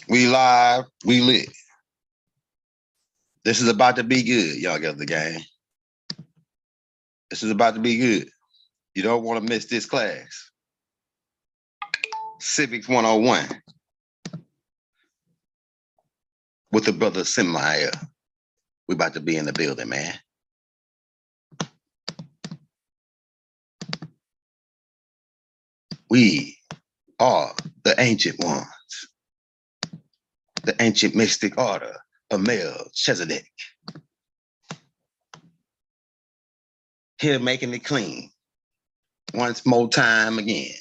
We live, we lit. This is about to be good, y'all got the game. This is about to be good. You don't want to miss this class. Civics 101 with the brother Simeon. We about to be in the building, man. We are the ancient ones. The ancient mystic order of Melchizedek. Here making it clean. Once more time again.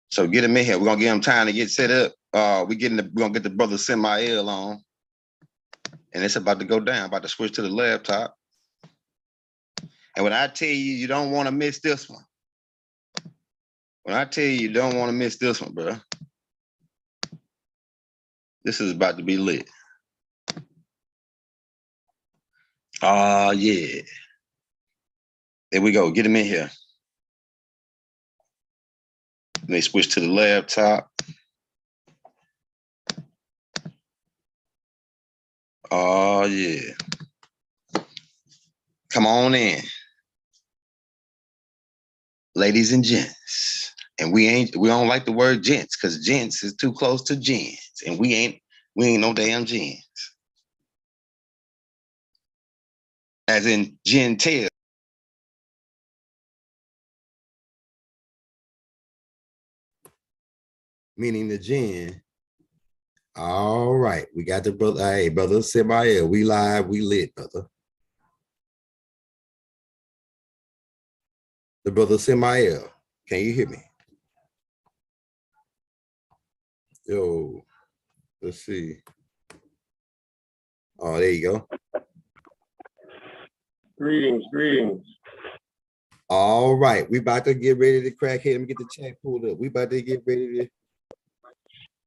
So get him in here. We're gonna give him time to get set up. We're gonna get the brother Simeon on. And it's about to go down, about to switch to the laptop. And when I tell you, you don't want to miss this one. When I tell you, you don't want to miss this one, bro. This is about to be lit. Oh, yeah. There we go. Get him in here. Let me switch to the laptop. Oh, yeah. Come on in. Ladies and gents. And we don't like the word gents because gents is too close to gens. And we ain't no damn gens. As in gentile. Meaning the gen. All right. We got the brother. Hey, brother Simeon. We live, we lit, brother. The brother Simeon. Can you hear me? Yo, let's see. Oh, there you go. Greetings, greetings. All right, we about to get ready to crack here. Let me get the chat pulled up. We about to get ready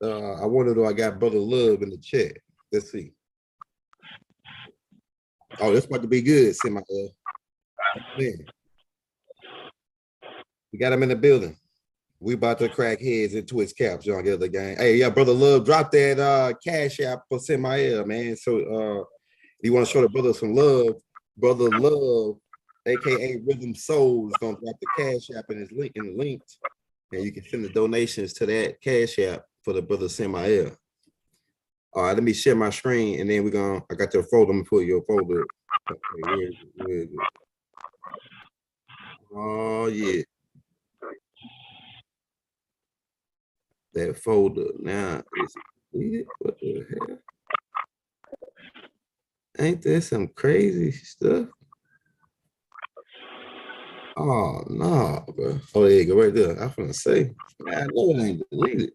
to. I wonder though. I got brother Love in the chat. Let's see. Oh, that's about to be good, Simeon. Man. We got him in the building. We about to crack heads and twist caps, y'all get the game. Hey, yeah, brother Love, drop that cash app for Simeon, man. So you want to show the brother some love. Brother Love, aka Rhythm Soul, is gonna drop the cash app in his link in the links, and you can send the donations to that cash app for the brother Simeon. All right, let me share my screen, and then I got your folder. I'm gonna put your folder. Okay, where is it? Oh yeah. That folder now is deleted. What the hell? Ain't there some crazy stuff? Oh no, bro. Oh, there you go, right there. I'm gonna say, I know it ain't deleted.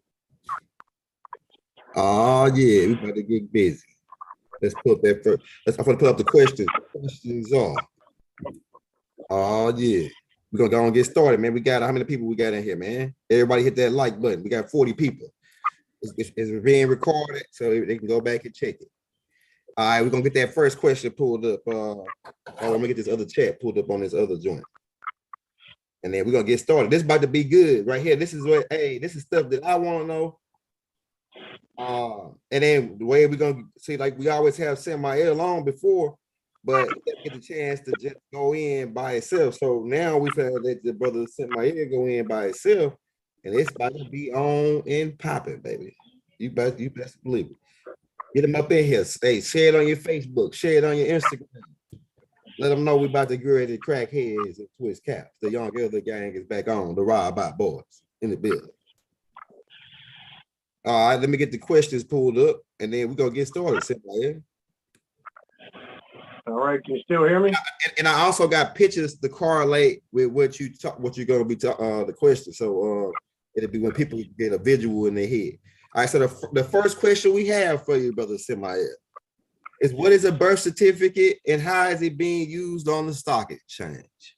Oh yeah, we about to get busy. Let's put that first. I'm gonna put up the questions. The questions are. Oh yeah. We're gonna go and get started, man. We got how many people we got in here, man? Everybody hit that like button. We got 40 people. It's being recorded, so they can go back and check it. All right, we're gonna get that first question pulled up. I'm gonna get this other chat pulled up on this other joint. And then we're gonna get started. This is about to be good right here. This is what, hey, this is stuff that I want to know. And then the way we're gonna see, like we always have Simeon on before, but get the chance to just go in by itself. So now we've had let the brother Simeon go in by itself, and it's about to be on and popping, baby. You best believe it. Get them up in here. Stay, share it on your Facebook, share it on your Instagram. Let them know we about to get ready to crack heads and twist caps. The Young Elder Gang is back on. The Ride By Boys in the building. All right, let me get the questions pulled up, and then we're gonna get started. Simeon. All right, can you still hear me? And I also got pictures to correlate with what you're gonna be the question. So it'll be when people get a visual in their head. All right, so the first question we have for you, brother Simeon, is what is a birth certificate and how is it being used on the stock exchange?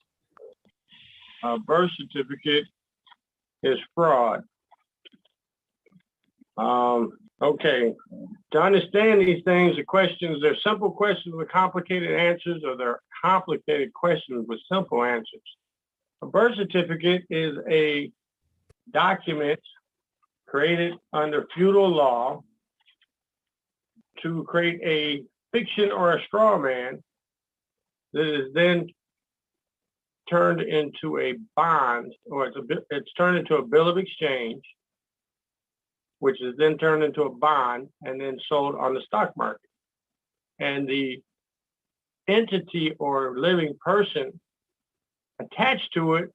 A birth certificate is fraud. Okay, to understand these things, the questions, they're simple questions with complicated answers, or they're complicated questions with simple answers. A birth certificate is a document created under feudal law to create a fiction or a straw man that is then turned into a bond, or it's turned into a bill of exchange, which is then turned into a bond and then sold on the stock market. And the entity or living person attached to it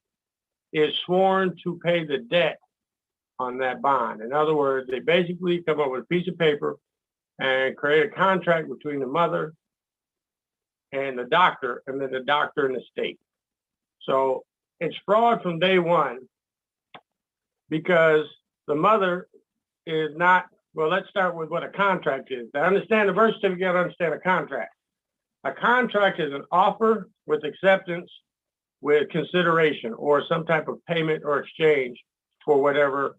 is sworn to pay the debt on that bond. In other words, they basically come up with a piece of paper and create a contract between the mother and the doctor, and then the doctor and the state. So it's fraud from day one, because the mother is not, well, let's start with what a contract is. To understand the birth certificate, you got to understand a contract. A contract is an offer with acceptance with consideration or some type of payment or exchange for whatever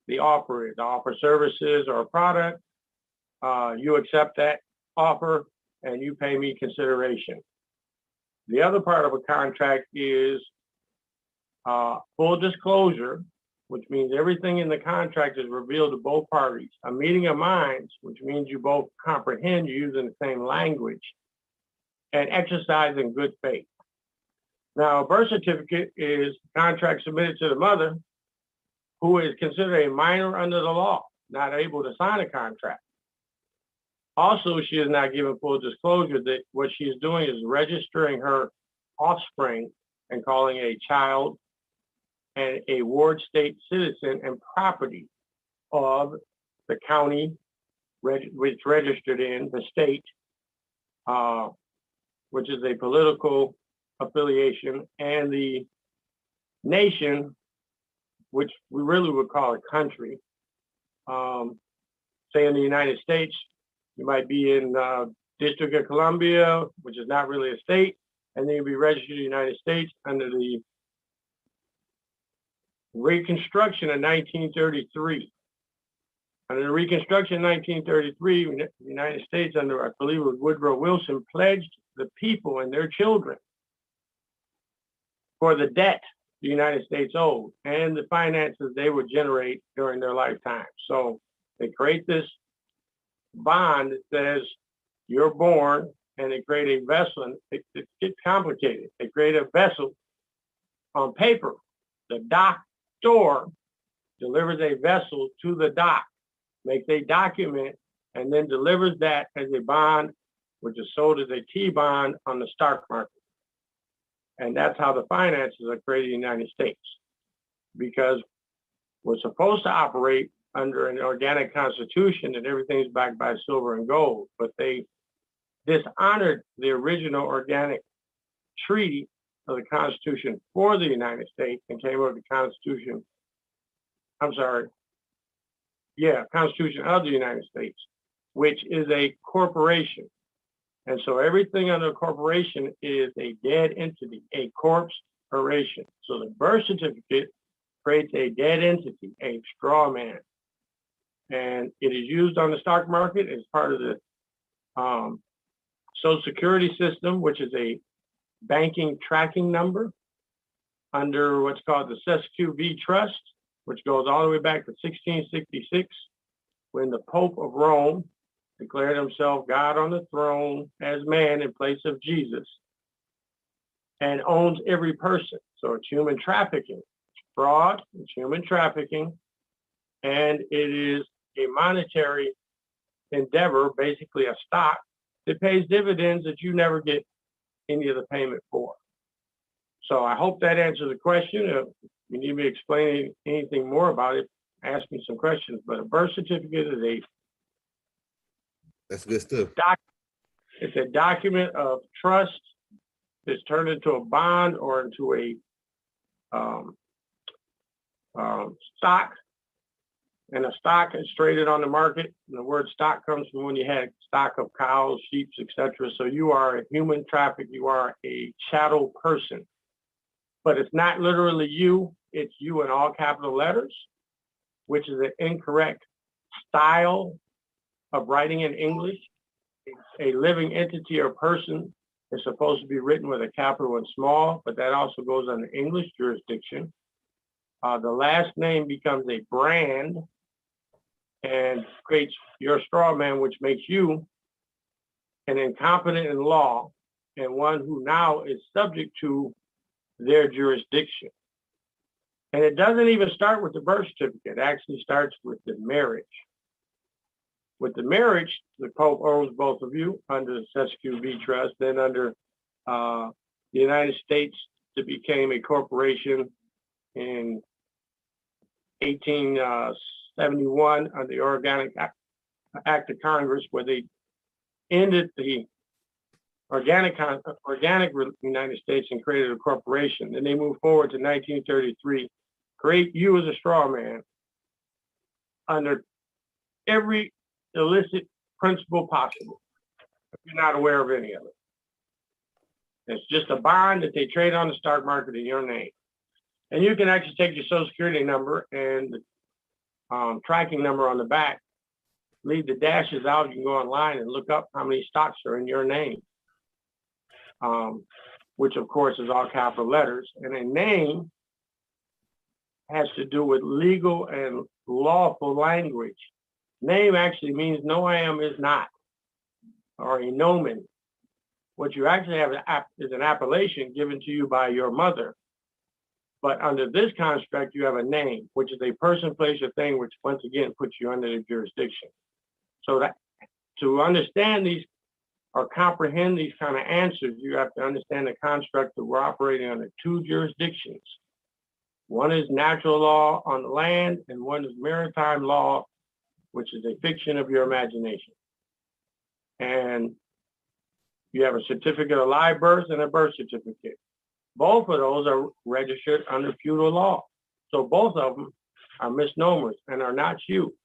the offer is. The offer services or a product, you accept that offer and you pay me consideration. The other part of a contract is full disclosure, which means everything in the contract is revealed to both parties. A meeting of minds, which means you both comprehend, you're using the same language, and exercise in good faith. Now, a birth certificate is a contract submitted to the mother who is considered a minor under the law, not able to sign a contract. Also, she is not given full disclosure that what she is doing is registering her offspring and calling a child and a ward state citizen and property of the county which registered in the state, which is a political affiliation, and the nation, which we really would call a country. Say in the United States, you might be in District of Columbia, which is not really a state, and then you'll be registered in the United States under the Reconstruction of 1933. Under the Reconstruction of 1933, the United States, under, I believe it was Woodrow Wilson, pledged the people and their children for the debt the United States owed and the finances they would generate during their lifetime. So they create this bond that says you're born, and they create a vessel, and it gets complicated. They create a vessel on paper. The doctor delivers a vessel to the dock, makes a document, and then delivers that as a bond, which is sold as a T-bond on the stock market. And that's how the finances are created in the United States, because we're supposed to operate under an organic constitution and everything's backed by silver and gold, but they dishonored the original organic treaty of the Constitution for the United States and came up with the Constitution, Constitution of the United States, which is a corporation. And so everything under a corporation is a dead entity, a corporation. So the birth certificate creates a dead entity, a straw man. And it is used on the stock market as part of the Social Security system, which is a banking tracking number under what's called the SESQ-V Trust, which goes all the way back to 1666, when the Pope of Rome declared himself God on the throne as man in place of Jesus and owns every person. So it's human trafficking, it's fraud, it's human trafficking, and it is a monetary endeavor, basically a stock that pays dividends that you never get any of the payment for. So I hope that answers the question. If you need me to explain anything more about it, ask me some questions. But a birth certificate is That's good stuff. It's a document of trust that's turned into a bond or into a stock. And a stock is traded on the market. And the word stock comes from when you had stock of cows, sheep, etc. So you are a human traffic. You are a chattel person. But it's not literally you. It's you in all capital letters, which is an incorrect style of writing in English. A living entity or person is supposed to be written with a capital and small, but that also goes under English jurisdiction. The last name becomes a brand and creates your straw man, which makes you an incompetent in law and one who now is subject to their jurisdiction. And it doesn't even start with the birth certificate. It actually starts with the marriage. With the marriage, the Pope owns both of you under the SESQ trust, then under the United States, it became a corporation in 1871 under the Organic Act of Congress, where they ended the organic United States and created a corporation. Then they moved forward to 1933, create you as a straw man under every illicit principle possible, if you're not aware of any of it. It's just a bond that they trade on the stock market in your name. And you can actually take your social security number and the tracking number on the back, leave the dashes out. You can go online and look up how many stocks are in your name, which of course is all capital letters. And a name has to do with legal and lawful language. Name actually means no am is not, or a nomen. What you actually have is an appellation given to you by your mother. But under this construct, you have a name, which is a person, place, or thing, which once again puts you under the jurisdiction. So that to understand these or comprehend these kind of answers, you have to understand the construct that we're operating under two jurisdictions. One is natural law on the land, and one is maritime law, which is a fiction of your imagination. And you have a certificate of live birth and a birth certificate. Both of those are registered under feudal law. So both of them are misnomers and are not you.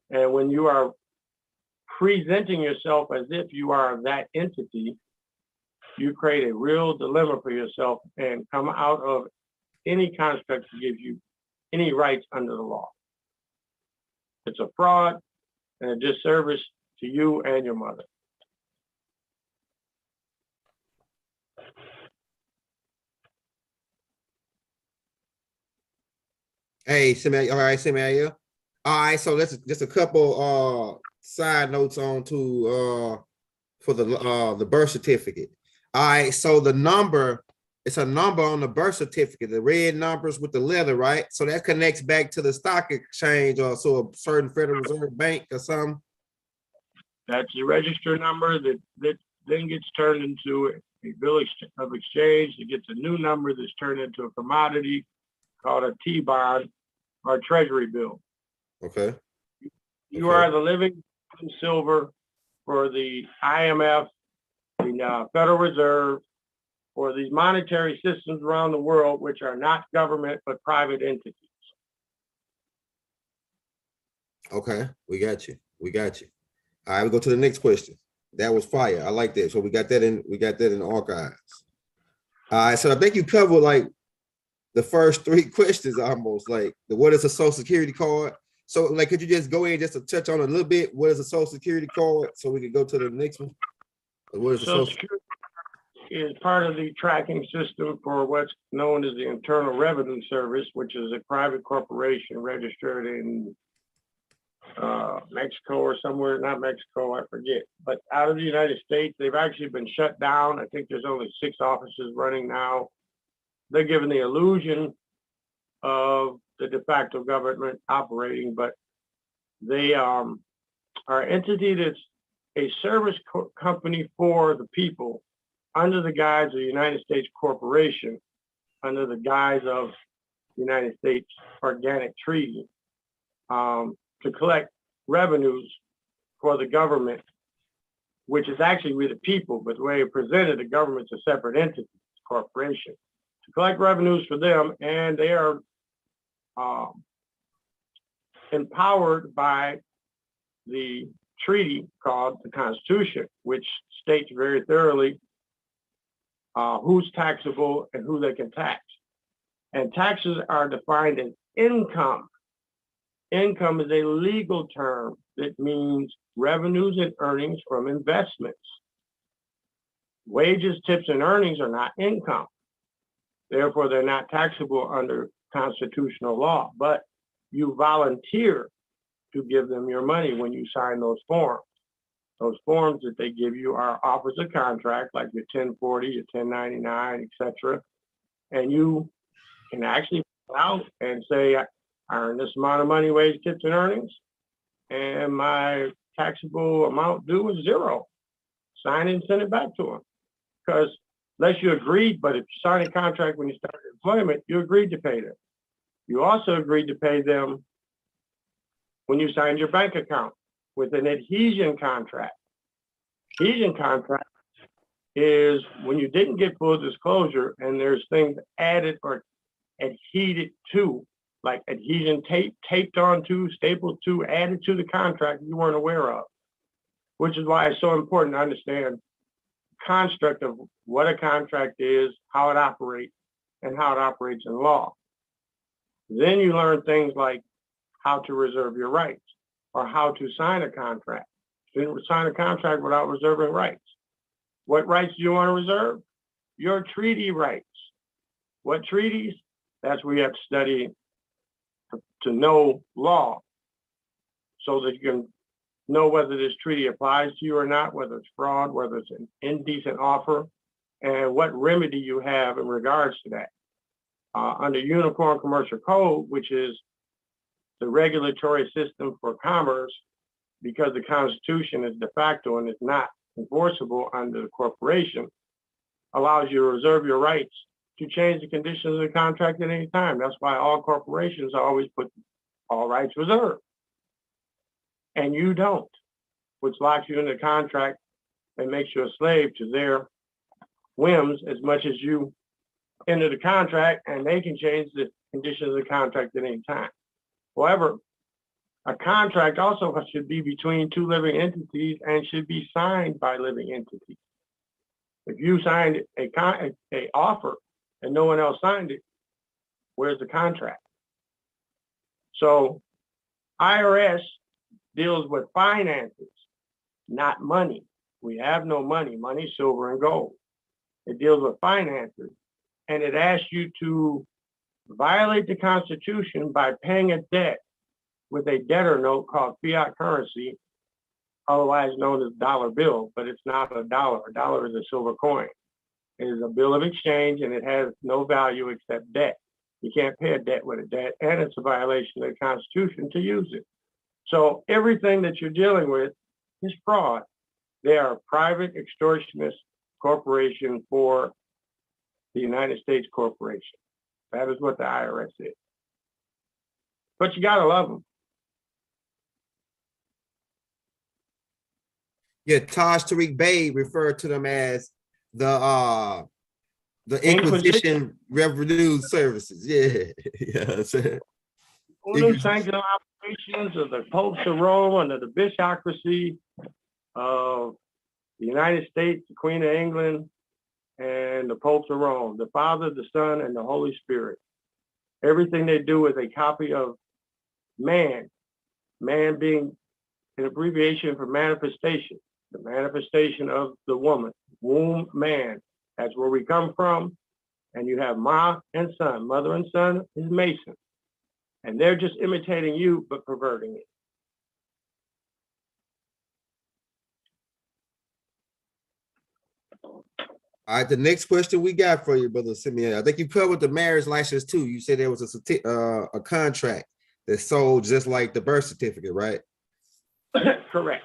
And when you are presenting yourself as if you are that entity, you create a real dilemma for yourself and come out of any construct that gives you any rights under the law. It's a fraud and a disservice to you and your mother. Hey, Simeon, all right, Simeon. All right, so let's just a couple side notes on to for the birth certificate. All right, so the number, it's a number on the birth certificate, the red numbers with the leather, right? So that connects back to the stock exchange or so a certain Federal Reserve Bank or something. That's the register number that then gets turned into a bill of exchange. It gets a new number that's turned into a commodity called a T-bond or treasury bill. Okay. You are the living silver for the IMF, the Federal Reserve, or these monetary systems around the world, which are not government, but private entities. Okay, we got you. We got you. All right, we go to the next question. That was fire. I like that. So we got that in the archives. All right, so I think you covered like the first three questions almost, like what is a social security card? So like, could you just go in just to touch on a little bit? What is a social security card? So we could go to the next one. What is a social security? Is part of the tracking system for what's known as the Internal Revenue Service, which is a private corporation registered in Mexico or somewhere, not Mexico, I forget. But out of the United States, they've actually been shut down. I think there's only 6 offices running now. They're given the illusion of the de facto government operating, but they are an entity that's a service company for the people under the guise of the United States Corporation, under the guise of the United States Organic Treaty, to collect revenues for the government, which is actually we the people, but the way it presented, the government's a separate entity, corporation, to collect revenues for them, and they are empowered by the treaty called the Constitution, which states very thoroughly who's taxable and who they can tax. And taxes are defined as income. Income is a legal term that means revenues and earnings from investments. Wages, tips, and earnings are not income. Therefore, they're not taxable under constitutional law, but you volunteer to give them your money when you sign those forms. Those forms that they give you are offers of contract, like your 1040, your 1099, etc. And you can actually fill out and say, I earn this amount of money, wage, tips, and earnings, and my taxable amount due is zero. Sign it and send it back to them. Because unless you agreed, but if you sign a contract when you start employment, you agreed to pay them. You also agreed to pay them when you signed your bank account with an adhesion contract. Adhesion contract is when you didn't get full disclosure and there's things added or adhered to, like adhesion tape, taped onto, stapled to, added to the contract you weren't aware of, which is why it's so important to understand the construct of what a contract is, how it operates, and how it operates in law. Then you learn things like how to reserve your rights or how to sign a contract. You didn't sign a contract without reserving rights. What rights do you want to reserve? Your treaty rights. What treaties? That's where you have to study to know law so that you can know whether this treaty applies to you or not, whether it's fraud, whether it's an indecent offer, and what remedy you have in regards to that. Under Uniform Commercial Code, which is the regulatory system for commerce, because the Constitution is de facto and is not enforceable under the corporation, allows you to reserve your rights to change the conditions of the contract at any time. That's why all corporations always put all rights reserved. And you don't, which locks you in the contract and makes you a slave to their whims as much as you enter the contract, and they can change the conditions of the contract at any time. However, a contract also should be between two living entities and should be signed by living entities. If you signed a offer and no one else signed it, where's the contract? So IRS deals with finances, not money. We have no money, money, silver, and gold. It deals with finances, and it asks you to violate the Constitution by paying a debt with a debtor note called fiat currency, otherwise known as dollar bill, but it's not a dollar. A dollar is a silver coin. It is a bill of exchange, and it has no value except debt. You can't pay a debt with a debt, and it's a violation of the Constitution to use it. So everything that you're dealing with is fraud. They are a private extortionist corporation for the United States corporation. That is what the IRS is. But you gotta love them. Yeah, Taj Tariq Bey referred to them as the Inquisition Revenue Services. Yeah, yeah. All them sanctioned operations of the popes of Rome under the bishocracy of the United States, the Queen of England, and the popes of Rome, the Father, the Son, and the Holy Spirit. Everything they do is a copy of man, man being an abbreviation for manifestation, the manifestation of the woman, womb man. That's where we come from. And you have Ma and son, mother and son is Mason. And they're just imitating you, but perverting it. All right, the next question we got for you, Brother Simeon. I think you covered the marriage license too. You said there was a contract that sold just like the birth certificate, right? Correct.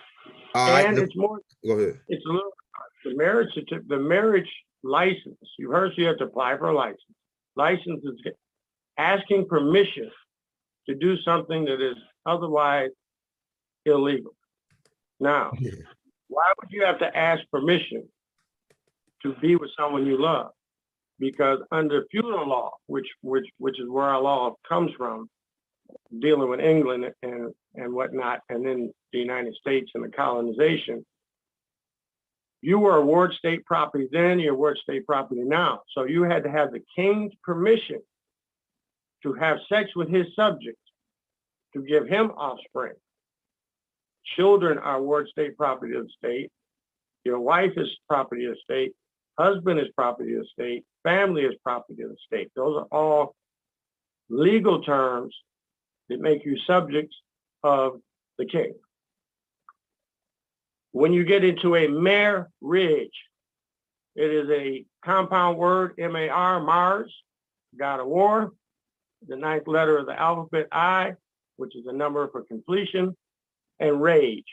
All right, and it's more. Go ahead. It's a little the marriage certificate, the marriage license. You heard you have to apply for a license. License is asking permission to do something that is otherwise illegal. Now, why would you have to ask permission to be with someone you love? Because under feudal law, which is where our law comes from, dealing with England and whatnot, and then the United States and the colonization, you were a ward state property then, you're ward state property now. So you had to have the king's permission to have sex with his subjects, to give him offspring. Children are ward state property of the state. Your wife is property of the state. Husband is property of the state. Family is property of the state. Those are all legal terms that make you subjects of the king. When you get into a marriage, it is a compound word, M-A-R, Mars, God of war, the ninth letter of the alphabet, I, which is the number for completion, and rage.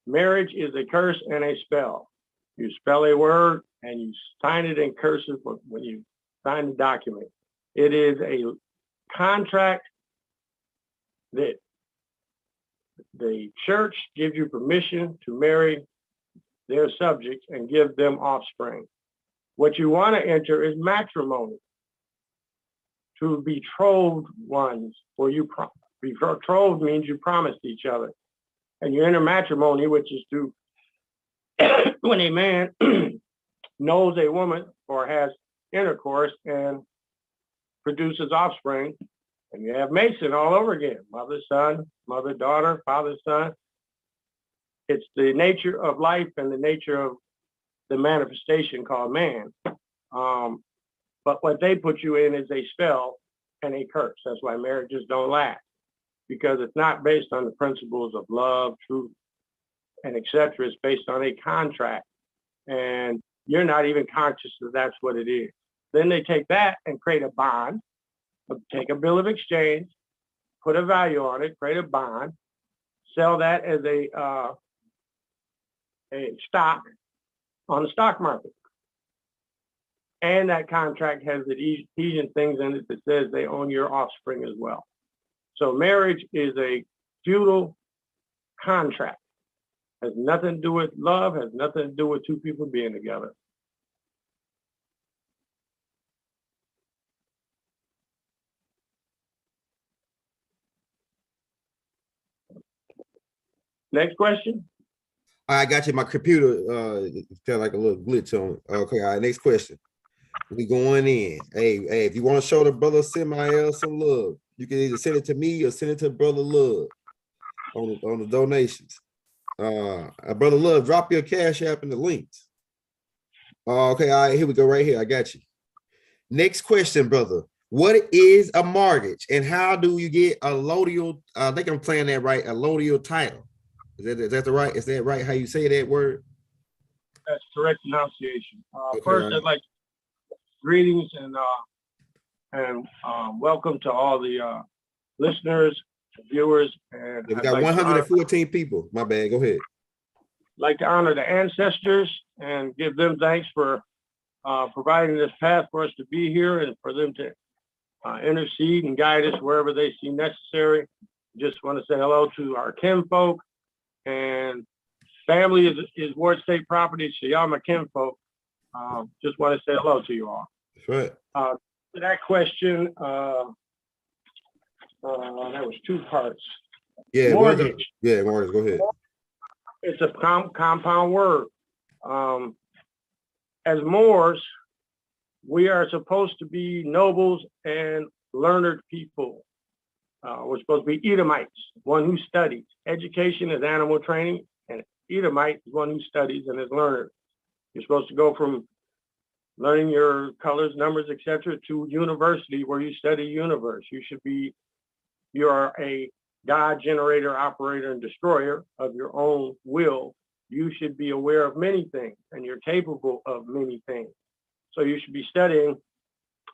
Marriage is a curse and a spell. You spell a word and you sign it in cursive when you sign the document. It is a contract that the church gives you permission to marry their subjects and give them offspring. What you want to enter is matrimony. To betrothed ones, or betrothed means you promised each other. And you enter matrimony, which is to when a man knows a woman or has intercourse and produces offspring, and you have Mason all over again, mother, son, mother, daughter, father, son. It's the nature of life and the nature of the manifestation called man. But what they put you in is a spell and a curse. That's why marriages don't last, because it's not based on the principles of love, truth, and etc. It's based on a contract. And you're not even conscious that that's what it is. Then they take that and create a bond, take a bill of exchange, put a value on it, create a bond, sell that as a stock on the stock market. And that contract has adhesion things in it that says they own your offspring as well. So marriage is a feudal contract. Has nothing to do with love, has nothing to do with two people being together. Next question. I got you. My computer felt like a little glitch on it. Okay, all right, next question. We going in. Hey, if you want to show the brother Simeon some love, you can either send it to me or send it to Brother Love on the donations. Brother Love, drop your cash app in the links. Okay, all right, here we go right here. I got you. Next question, brother. What is a mortgage and how do you get a allodial? I think I'm playing that right. Allodial title. Is that right? Is that right? How you say that word? That's correct pronunciation. Okay, First, right. I'd like greetings and welcome to all the listeners, viewers, and We got 114 people. My bad. Go ahead. Like to honor the ancestors and give them thanks for providing this path for us to be here and for them to intercede and guide us wherever they see necessary. Just want to say hello to our kinfolk, and family is Ward State property, so y'all my kinfolk. Just want to say hello to you all. That's right. To that question, that was two parts. Yeah, mortgage. Mortgage. Go ahead. It's a compound word. As Moors, we are supposed to be nobles and learned people. We're supposed to be Edomites, one who studies. Education is animal training, and Edomite is one who studies and is learned. You're supposed to go from learning your colors, numbers, etc., to university where you study universe. You are a God generator, operator, and destroyer of your own will. You should be aware of many things, and you're capable of many things. So you should be studying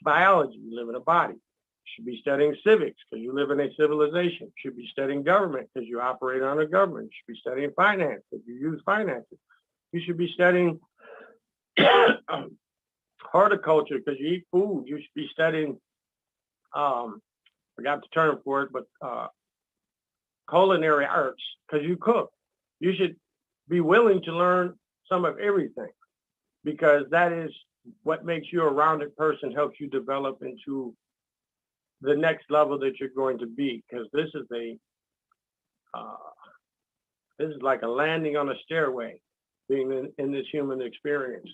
biology. You live in a body. You should be studying civics because you live in a civilization. You should be studying government because you operate on a government. You should be studying finance because you use finances. You should be studying horticulture because you eat food. You should be studying, forgot the term for it, but culinary arts because you cook. You should be willing to learn some of everything because that is what makes you a rounded person, helps you develop into the next level that you're going to be. Because this is like a landing on a stairway, being in this human experience.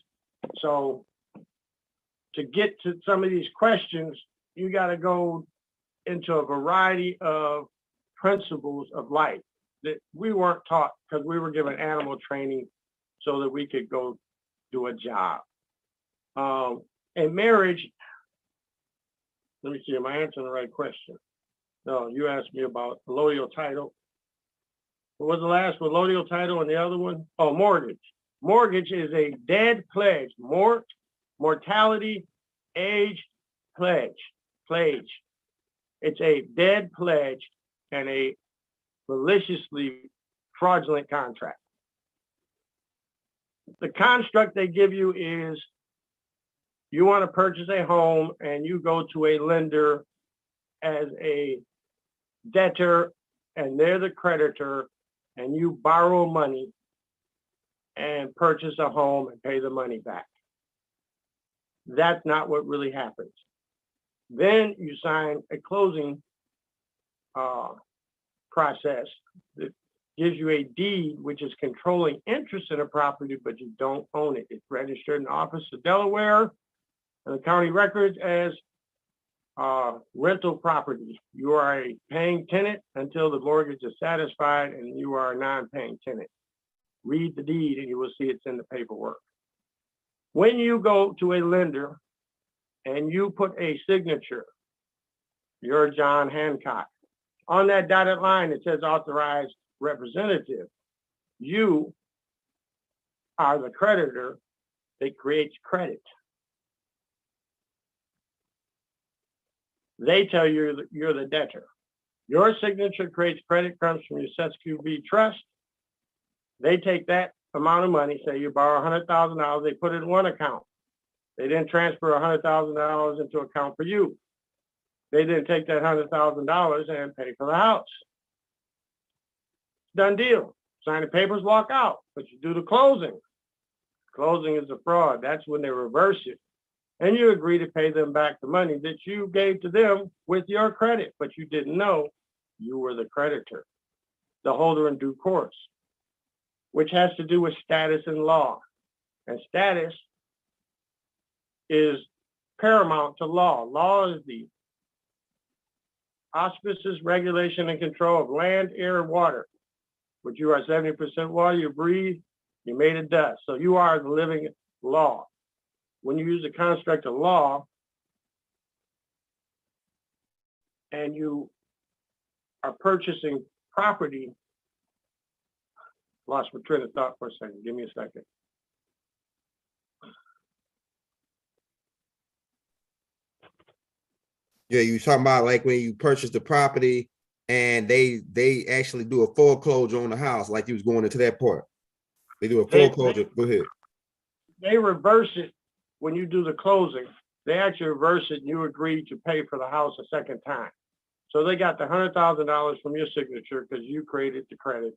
So to get to some of these questions, you got to go into a variety of principles of life that we weren't taught because we were given animal training so that we could go do a job. In marriage, let me see, am I answering the right question? No, you asked me about allodial title. What was the last one? Allodial title and the other one? Oh, mortgage. Mortgage is a dead pledge. Mortality, age, pledge. It's a dead pledge and a maliciously fraudulent contract. The construct they give you is you want to purchase a home and you go to a lender as a debtor and they're the creditor, and you borrow money and purchase a home and pay the money back. That's not what really happens. Then you sign a closing process that gives you a deed, which is controlling interest in a property, but you don't own it. It's registered in the office of Delaware and the county records as rental property. You are a paying tenant until the mortgage is satisfied, and you are a non-paying tenant. Read the deed and you will see it's in the paperwork. When you go to a lender and you put a signature, you're John Hancock. On that dotted line, it says authorized representative. You are the creditor that creates credit. They tell you that you're the debtor. Your signature creates credit, comes from your SESQB trust. They take that amount of money, say you borrow $100,000, they put it in one account. They didn't transfer $100,000 into account for you. They didn't take that $100,000 and pay for the house. Done deal. Sign the papers, walk out, but you do the closing. Closing is a fraud. That's when they reverse it. And you agree to pay them back the money that you gave to them with your credit, but you didn't know you were the creditor, the holder in due course, which has to do with status in law. And status is paramount to law. Law is the auspices, regulation, and control of land, air, and water. But you are 70% water, you breathe, you made of dust. So you are the living law. When you use the construct of law and you are purchasing property, lost my train of thought for a second. Give me a second. Yeah, you talking about like when you purchase the property and they actually do a foreclosure on the house, like you was going into that part. They do a foreclosure. Go ahead. They reverse it when you do the closing. They actually reverse it and you agree to pay for the house a second time. So they got the $100,000 from your signature because you created the credit.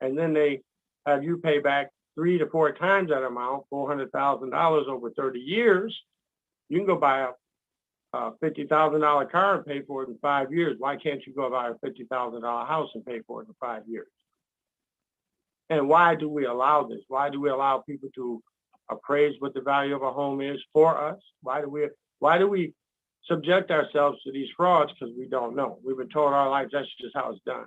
And then they have you pay back 3 to 4 times that amount, $400,000 over 30 years. You can go buy a $50,000 car and pay for it in 5 years. Why can't you go buy a $50,000 house and pay for it in 5 years? And why do we allow this? Why do we allow people to appraise what the value of a home is for us? Why do we subject ourselves to these frauds? Because we don't know. We've been told our lives that's just how it's done.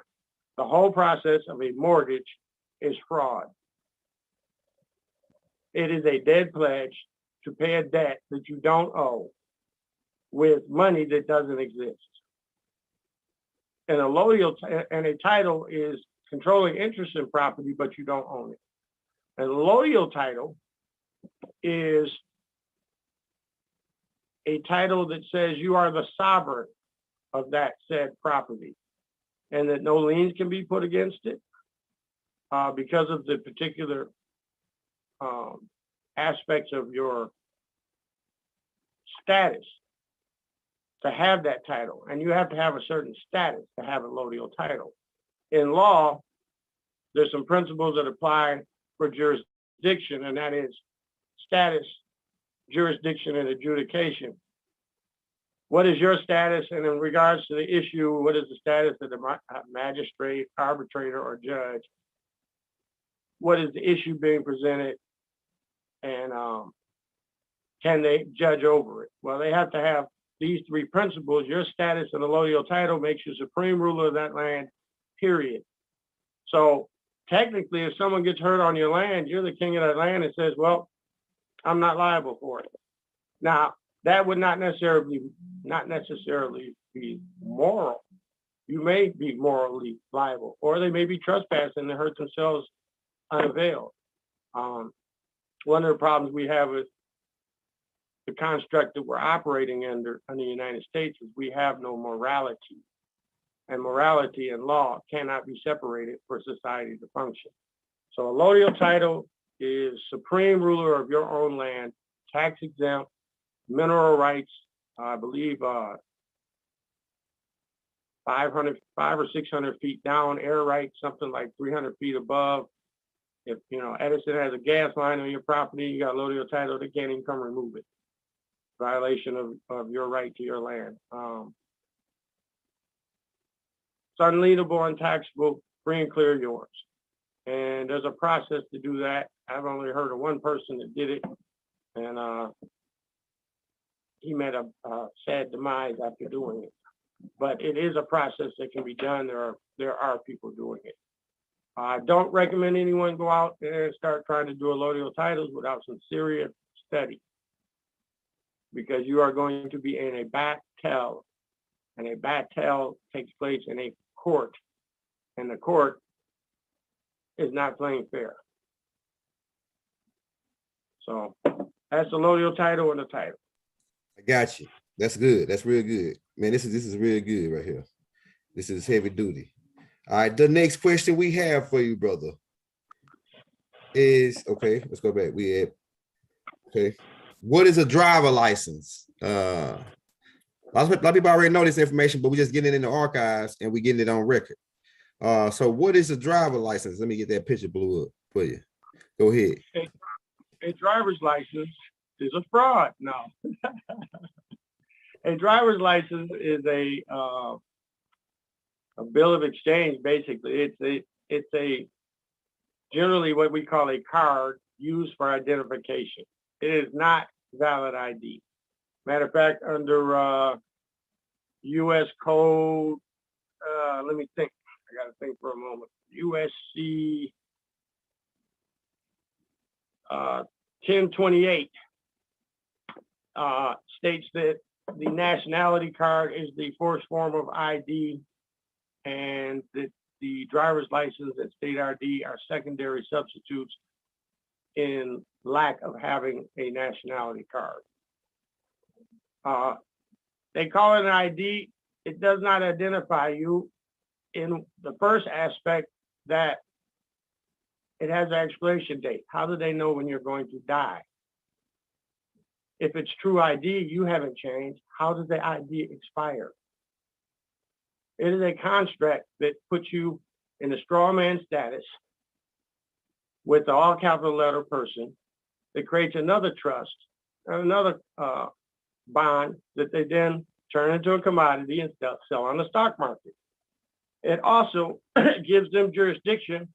The whole process of a mortgage is fraud. It is a dead pledge to pay a debt that you don't owe with money that doesn't exist. And a title is controlling interest in property, but you don't own it. And a allodial title is a title that says you are the sovereign of that said property and that no liens can be put against it because of the particular aspects of your status to have that title. And you have to have a certain status to have a allodial title. In law, there's some principles that apply for jurisdiction, and that is status, jurisdiction, and adjudication. What is your status? And in regards to the issue, what is the status of the magistrate, arbitrator, or judge? What is the issue being presented? And can they judge over it? Well, they have to have these 3 principles. Your status and allodial title makes you supreme ruler of that land, period. So technically, if someone gets hurt on your land, you're the king of that land and says, well, I'm not liable for it. Now, that would not necessarily be moral. You may be morally liable, or they may be trespassing and hurt themselves unavailed. One of the problems we have with the construct that we're operating under in the United States is we have no morality, and morality and law cannot be separated for society to function. So a allodial title is supreme ruler of your own land, tax exempt, mineral rights, I believe 500 or 600 feet down, air rights, something like 300 feet above. If Edison has a gas line on your property, you got allodial title, they can't even come remove it. Violation of your right to your land. It's unlienable, untaxable, free and clear yours. And there's a process to do that. I've only heard of one person that did it, and he met a sad demise after doing it. But it is a process that can be done. There are people doing it. I don't recommend anyone go out there and start trying to do allodial titles without some serious study, because you are going to be in a battle, and a battle takes place in a court, and the court is not playing fair. So that's the allodial title and the title. I got you. That's good. That's real good. Man, this is real good right here. This is heavy duty. All right, the next question we have for you, brother, is, okay, let's go back. What is a driver license? A lot of people already know this information, but we're just getting it in the archives and we're getting it on record. So what is a driver license? Let me get that picture blew up for you. Go ahead. A driver's license is a fraud. No. A driver's license is a bill of exchange, basically. It's a generally what we call a card used for identification. It is not valid ID. Matter of fact, under U.S. Code, let me think. I got to think for a moment. USC 1028 states that the nationality card is the first form of ID, and that the driver's license and state ID are secondary substitutes in lack of having a nationality card. They call it an ID. It does not identify you in the first aspect, that it has an expiration date. How do they know when you're going to die? If it's true ID, you haven't changed. How does the ID expire? It is a construct that puts you in a straw man status with the all capital letter person that creates another trust and another bond that they then turn into a commodity and sell on the stock market. It also gives them jurisdiction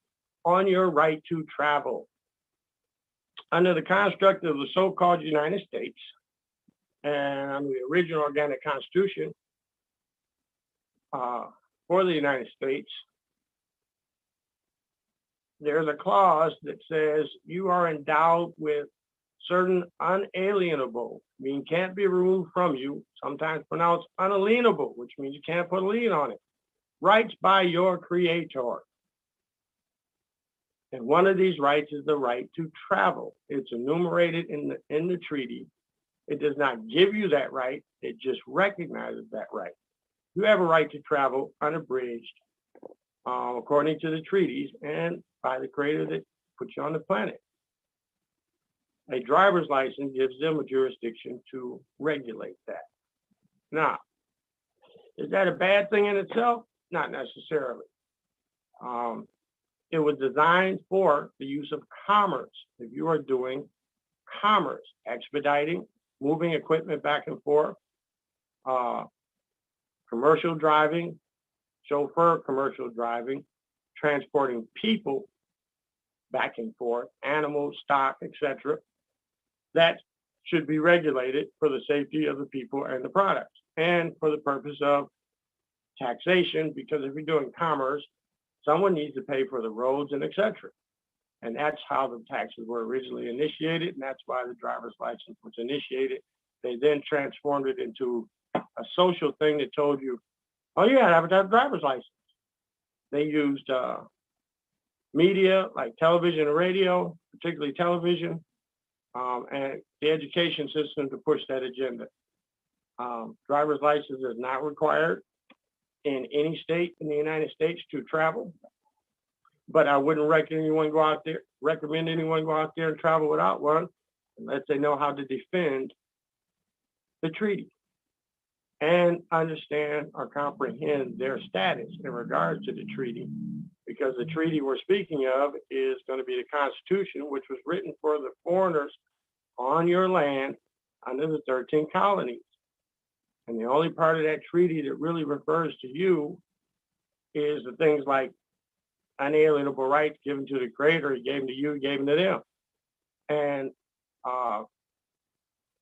on your right to travel. Under the construct of the so-called United States and under the original organic constitution for the United States, there's a clause that says you are endowed with certain unalienable, meaning can't be removed from you, sometimes pronounced unalienable, which means you can't put a lien on it, rights by your creator. And one of these rights is the right to travel. It's enumerated in the treaty. It does not give you that right. It just recognizes that right. You have a right to travel unabridged according to the treaties and by the creator that put you on the planet. A driver's license gives them a jurisdiction to regulate that. Now, is that a bad thing in itself? Not necessarily. It was designed for the use of commerce. If you are doing commerce, expediting, moving equipment back and forth, commercial driving, chauffeur commercial driving, transporting people back and forth, animals, stock, etc. That should be regulated for the safety of the people and the products, and for the purpose of taxation, because if you're doing commerce, someone needs to pay for the roads and etc. And that's how the taxes were originally initiated, and that's why the driver's license was initiated They then transformed it into a social thing that told you, oh, you gotta have a driver's license. They used media like television and radio, particularly television, and the education system to push that agenda. Driver's license is not required in any state in the United States to travel, but I wouldn't recommend anyone go out there and travel without one unless they know how to defend the treaty and understand or comprehend their status in regards to the treaty, because the treaty we're speaking of is going to be the Constitution, which was written for the foreigners on your land under the 13 colonies. And the only part of that treaty that really refers to you is the things like unalienable rights given to the creator. He gave them to you, he gave them to them. And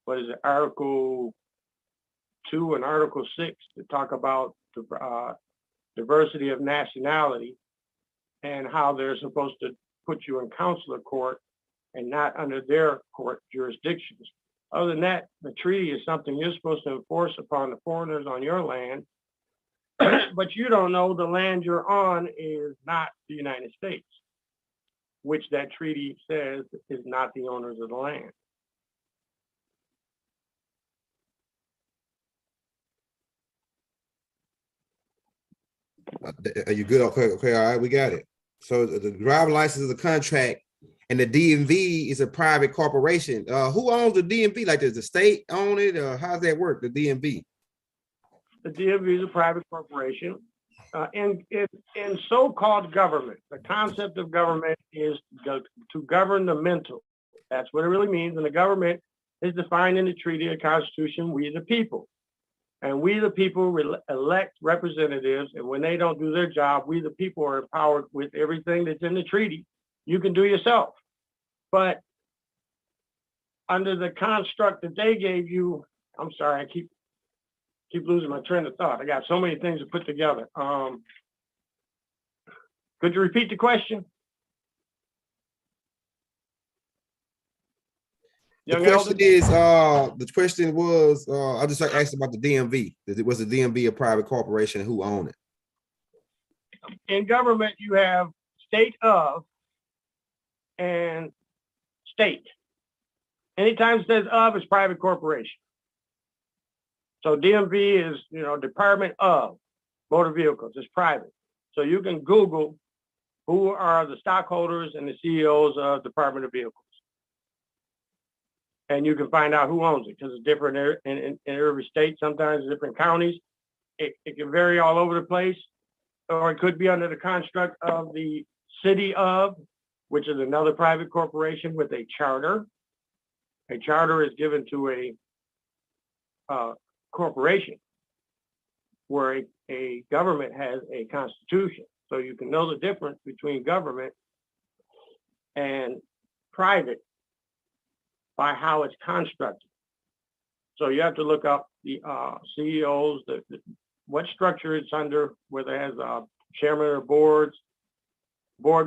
what is it, Article 2 and Article 6 to talk about the diversity of nationality and how they're supposed to put you in consular court and not under their court jurisdictions. Other than that, the treaty is something you're supposed to enforce upon the foreigners on your land, but you don't know the land you're on is not the United States, which that treaty says is not the owners of the land. Are you good? Okay, all right, we got it. So the driver license is a contract, and the DMV is a private corporation. Who owns the DMV? Like, does the state own it, or how's that work? The DMV. The DMV is a private corporation. In so-called government, the concept of government is to govern the mental. That's what it really means. And the government is defined in the treaty, the Constitution, we the people. And we the people elect representatives. And when they don't do their job, we the people are empowered with everything that's in the treaty. You can do yourself. But under the construct that they gave you, I'm sorry, I keep losing my train of thought. I got so many things to put together. Could you repeat the question? The question was, I just like asked about the DMV. Was the DMV a private corporation? Who owned it? In government, you have state of and state. Anytime it says of, it's private corporation. So DMV is, Department of Motor Vehicles. It's private. So you can Google who are the stockholders and the CEOs of Department of Vehicles. And you can find out who owns it, because it's different in every state, sometimes different counties. It can vary all over the place, or it could be under the construct of the city of, which is another private corporation with a charter. A charter is given to a corporation, where a government has a constitution. So you can know the difference between government and private by how it's constructed. So you have to look up the CEOs, what structure it's under, whether it has a chairman or board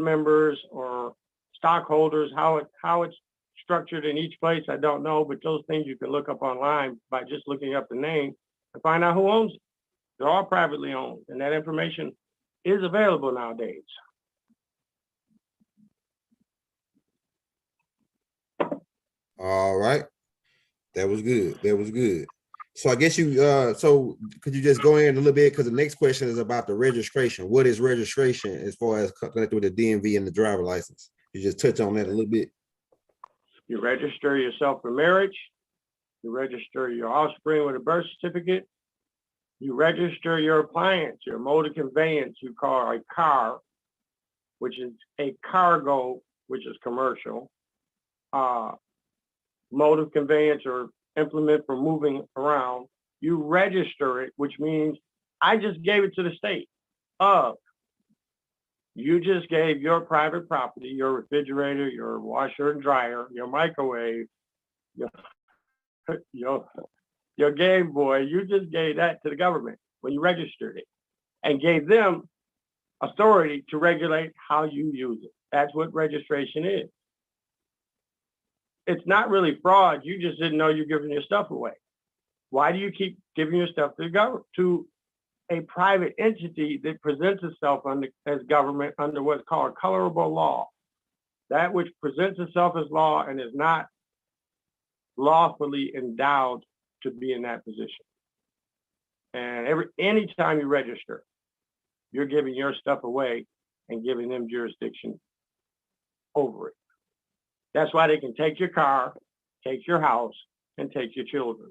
members or stockholders, how it's structured in each place, I don't know, but those things you can look up online by just looking up the name and find out who owns it. They're all privately owned, and that information is available nowadays. All right, that was good. That was good. So I guess so could you just go in a little bit, because the next question is about the registration. What is registration as far as connected with the DMV and the driver license? You just touch on that a little bit. You register yourself for marriage. You register your offspring with a birth certificate. You register your appliance, your mode of conveyance, you call a car, which is a cargo, which is commercial. Mode of conveyance or implement for moving around. You register it, which means I just gave it to the state of. You just gave your private property, your refrigerator, your washer and dryer, your microwave, your Game Boy, you just gave that to the government when you registered it and gave them authority to regulate how you use it. That's what registration is. It's not really fraud. You just didn't know you're giving your stuff away. Why do you keep giving your stuff to the government, to a private entity that presents itself as government under what's called colorable law? That which presents itself as law and is not lawfully endowed to be in that position. And anytime you register, you're giving your stuff away and giving them jurisdiction over it. That's why they can take your car, take your house, and take your children.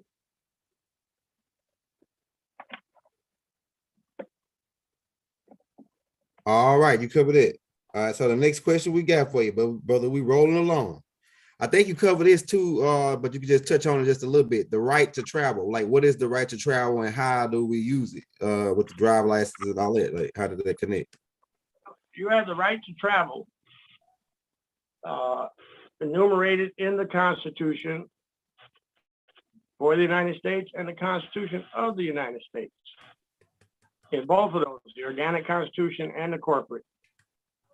All right, you covered it. All right, so the next question we got for you, brother, we rolling along. I think you covered this too, but you can just touch on it just a little bit. The right to travel, like what is the right to travel and how do we use it with the driver license and all that? Like how did that connect? You have the right to travel enumerated in the Constitution for the United States and the Constitution of the United States. In both of those, the organic Constitution and the corporate,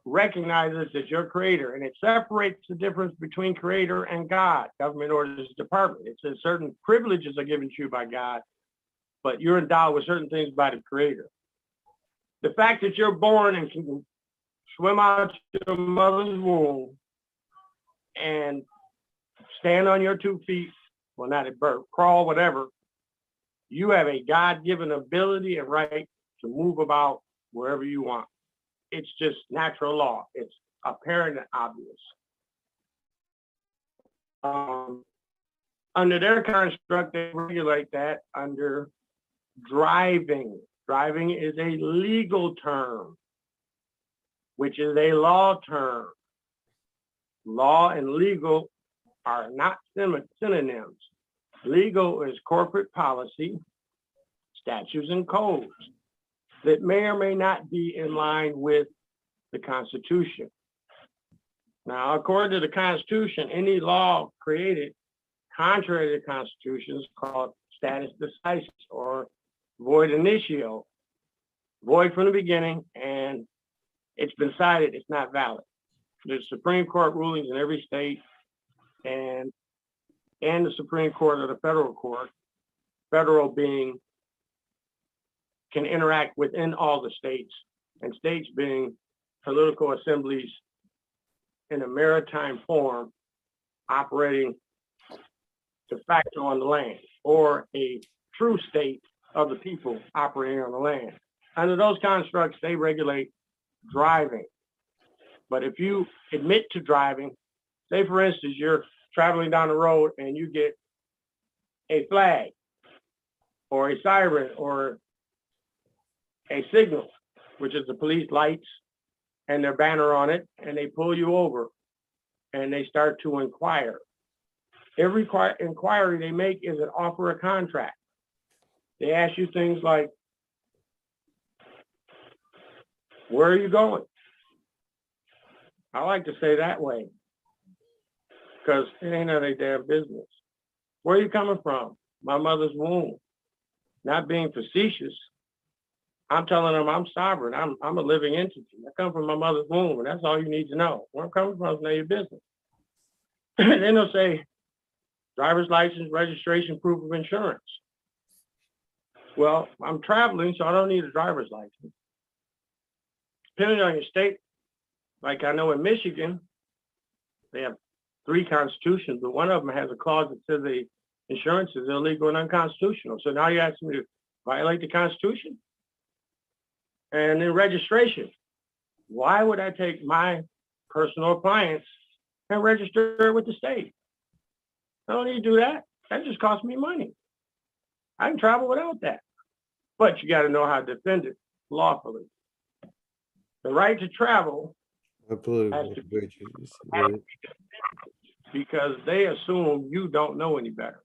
recognizes that your creator, and it separates the difference between creator and God, government or this department. It says certain privileges are given to you by God, but you're endowed with certain things by the creator. The fact that you're born and can swim out your mother's womb and stand on your 2 feet, well, not at birth, crawl, whatever, you have a God-given ability and right to move about wherever you want. It's just natural law. It's apparent and obvious. Under their construct, they regulate that under driving. Driving is a legal term, which is a law term. Law and legal are not synonyms. Legal is corporate policy, statutes, and codes that may or may not be in line with the Constitution. Now, according to the Constitution, any law created contrary to the Constitution is called status decisis or void initio, void from the beginning, and it's been cited, it's not valid. There's Supreme Court rulings in every state and the Supreme Court or the federal court, federal being can interact within all the states, and states being political assemblies in a maritime form operating de facto on the land, or a true state of the people operating on the land. Under those constructs, they regulate driving. But if you admit to driving, say for instance, you're traveling down the road and you get a flag or a siren or a signal, which is the police lights and their banner on it, and they pull you over and they start to inquire. Every inquiry they make is an offer of contract. They ask you things like, where are you going? I like to say that way because it ain't none of their damn business. Where are you coming from? My mother's womb. Not being facetious, I'm telling them I'm sovereign. I'm a living entity. I come from my mother's womb, and that's all you need to know. Where I'm coming from is none of your business. And then they'll say, driver's license, registration, proof of insurance. Well, I'm traveling, so I don't need a driver's license. Depending on your state, like I know in Michigan, they have 3 constitutions, but one of them has a clause that says the insurance is illegal and unconstitutional. So now you're asking me to violate the Constitution? And then registration. Why would I take my personal appliance and register it with the state? I don't need to do that. That just costs me money. I can travel without that. But you got to know how to defend it lawfully. The right to travel has to be because they assume you don't know any better.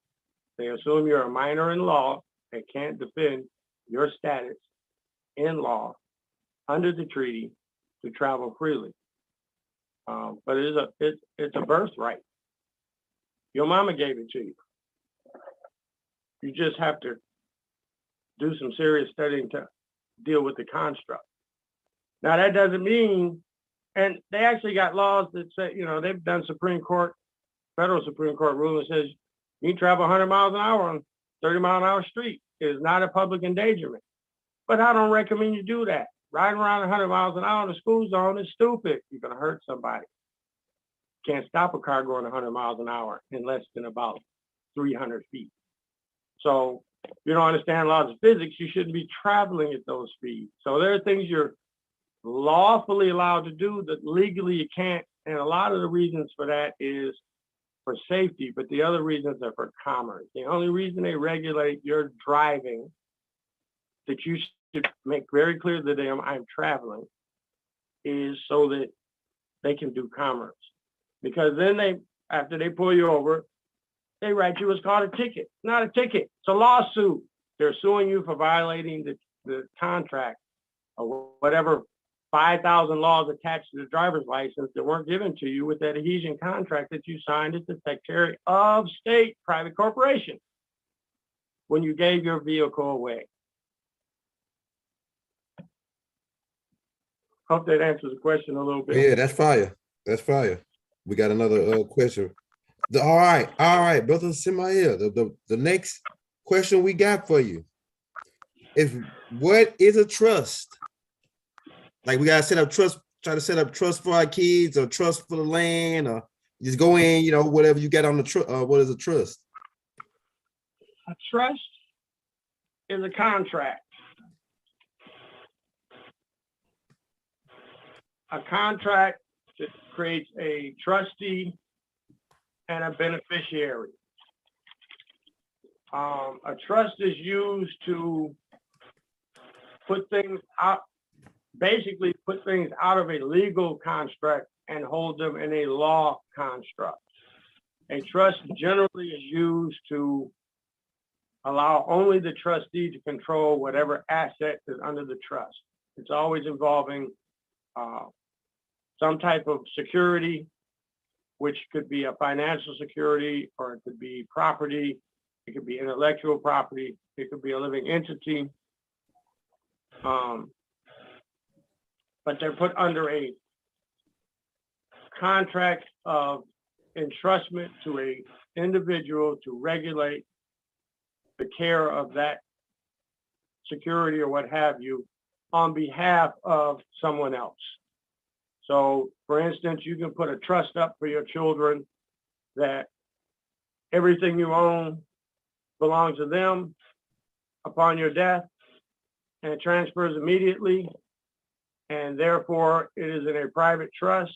They assume you're a minor in law and can't defend your status in law under the treaty to travel freely. But it's a birthright. Your mama gave it to you. You just have to do some serious studying to deal with the construct. Now that doesn't mean, and they actually got laws that say, they've done federal Supreme Court ruling that says you can travel 100 miles an hour on 30-mile-an-hour street is not a public endangerment. But I don't recommend you do that. Riding around 100 miles an hour in the school zone is stupid. You're going to hurt somebody. Can't stop a car going 100 miles an hour in less than about 300 feet. So if you don't understand laws of physics, you shouldn't be traveling at those speeds. So there are things you're lawfully allowed to do that legally you can't. And a lot of the reasons for that is for safety, but the other reasons are for commerce. The only reason they regulate your driving, that you should make very clear to them I'm traveling, is so that they can do commerce. Because then they, after they pull you over, they write you what's called a ticket. It's not a ticket, it's a lawsuit. They're suing you for violating the contract or whatever 5,000 laws attached to the driver's license that weren't given to you with that adhesion contract that you signed as the Secretary of State private corporation when you gave your vehicle away. Hope that answers the question a little bit. Yeah, that's fire. That's fire. We got another question. All right, brother Simeon. The next question we got for you is, what is a trust? Like, we gotta set up trust, try to set up trust for our kids, or trust for the land, or just go in, whatever you got on the trust. What is a trust? A trust is a contract. A contract that creates a trustee and a beneficiary. A trust is used to put things out, basically put things out of a legal construct and hold them in a law construct. A trust generally is used to allow only the trustee to control whatever asset is under the trust. It's always involving some type of security, which could be a financial security, or it could be property, it could be intellectual property, it could be a living entity. But they're put under a contract of entrustment to an individual to regulate the care of that security or what have you on behalf of someone else. So, for instance, you can put a trust up for your children that everything you own belongs to them upon your death, and it transfers immediately, and therefore it is in a private trust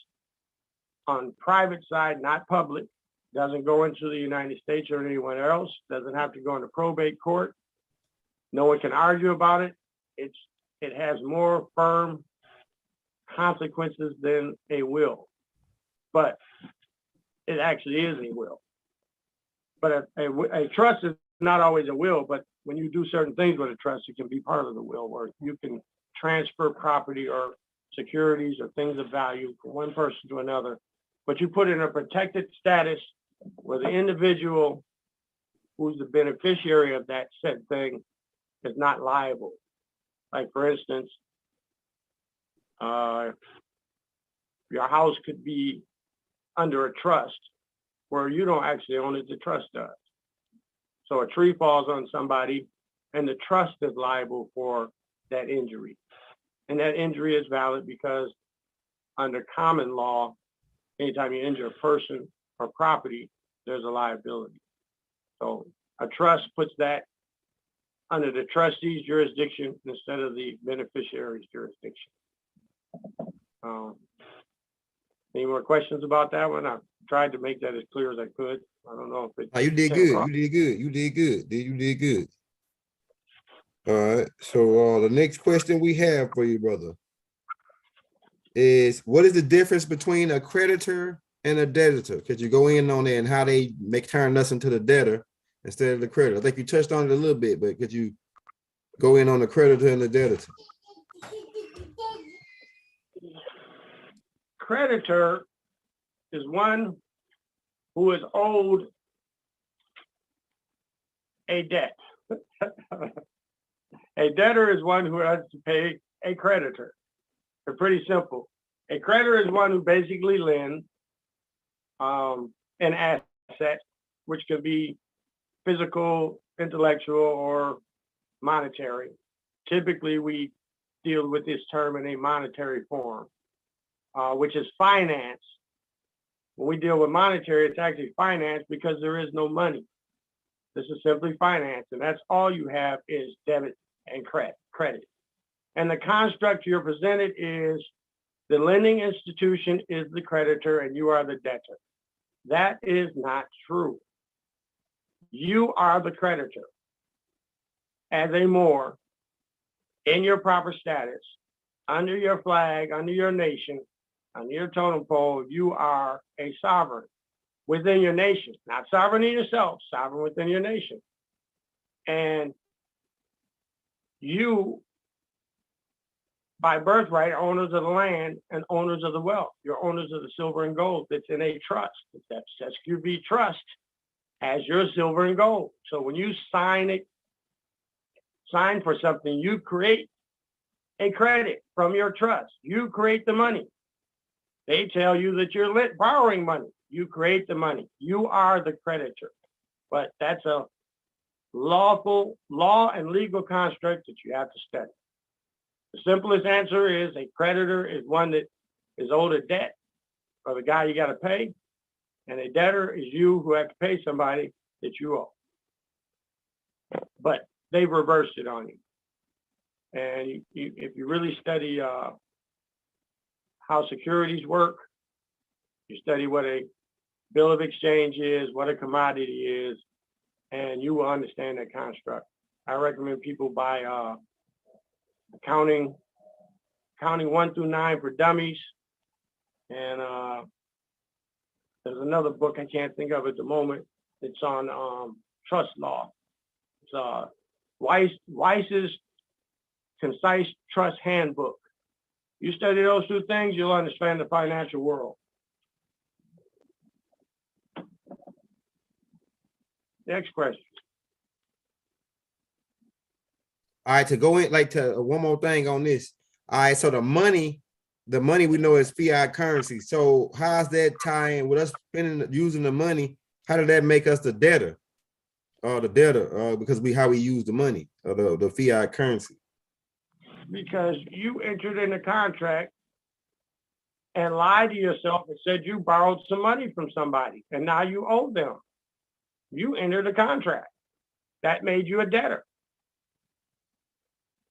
on private side, not public. Doesn't go into the United States or anyone else, doesn't have to go into probate court. No one can argue about it. It has more firm consequences than a will, but it actually is a will. But a trust is not always a will, but when you do certain things with a trust, it can be part of the will, where you can transfer property or securities or things of value from one person to another, but you put it in a protected status where the individual who's the beneficiary of that said thing is not liable. Like, for instance, your house could be under a trust where you don't actually own it, the trust does. So a tree falls on somebody and the trust is liable for that injury. And that injury is valid because under common law, anytime you injure a person or property, there's a liability. So a trust puts that under the trustee's jurisdiction instead of the beneficiary's jurisdiction. Any more questions about that one? I've tried to make that as clear as I could. I don't know if it. You did good. You did good. All right. So the next question we have for you, brother, is what is the difference between a creditor and a debtor? Could you go in on that and how they turn us into the debtor instead of the creditor? I think you touched on it a little bit, but could you go in on the creditor and the debtor? Creditor is one who is owed a debt. A debtor is one who has to pay a creditor. They're pretty simple. A creditor is one who basically lends an asset, which can be physical, intellectual, or monetary. Typically, we deal with this term in a monetary form, which is finance. When we deal with monetary, it's actually finance because there is no money. This is simply finance, and that's all you have is debit and credit. And the construct you're presented is the lending institution is the creditor and you are the debtor. That is not true. You are the creditor. As a Moor, in your proper status, under your flag, under your nation, under your totem pole, you are a sovereign within your nation, not sovereign in yourself, sovereign within your nation. And you, by birthright, are owners of the land and owners of the wealth. You're owners of the silver and gold that's in a trust. That's SQV trust as your silver and gold. So when you sign for something, you create a credit from your trust. You create the money. They tell you that you're borrowing money. You create the money. You are the creditor. But that's a lawful law and legal construct that you have to study. The simplest answer is a creditor is one that is owed a debt or the guy you got to pay. And a debtor is you who have to pay somebody that you owe. But they've reversed it on you. And if you really study how securities work, you study what a bill of exchange is, what a commodity is, and you will understand that construct. I recommend people buy Accounting 1 through 9 for Dummies. And there's another book I can't think of at the moment. It's on trust law. It's Weiss's Concise Trust Handbook. You study those two things, you'll understand the financial world. Next question. All right, to go in like to one more thing on this. All right, so the money we know is fiat currency. So how's that tying with us using the money? How did that make us the debtor? Because how we use the money or the fiat currency. Because you entered in a contract and lied to yourself and said you borrowed some money from somebody and now you owe them. You entered a contract. That made you a debtor.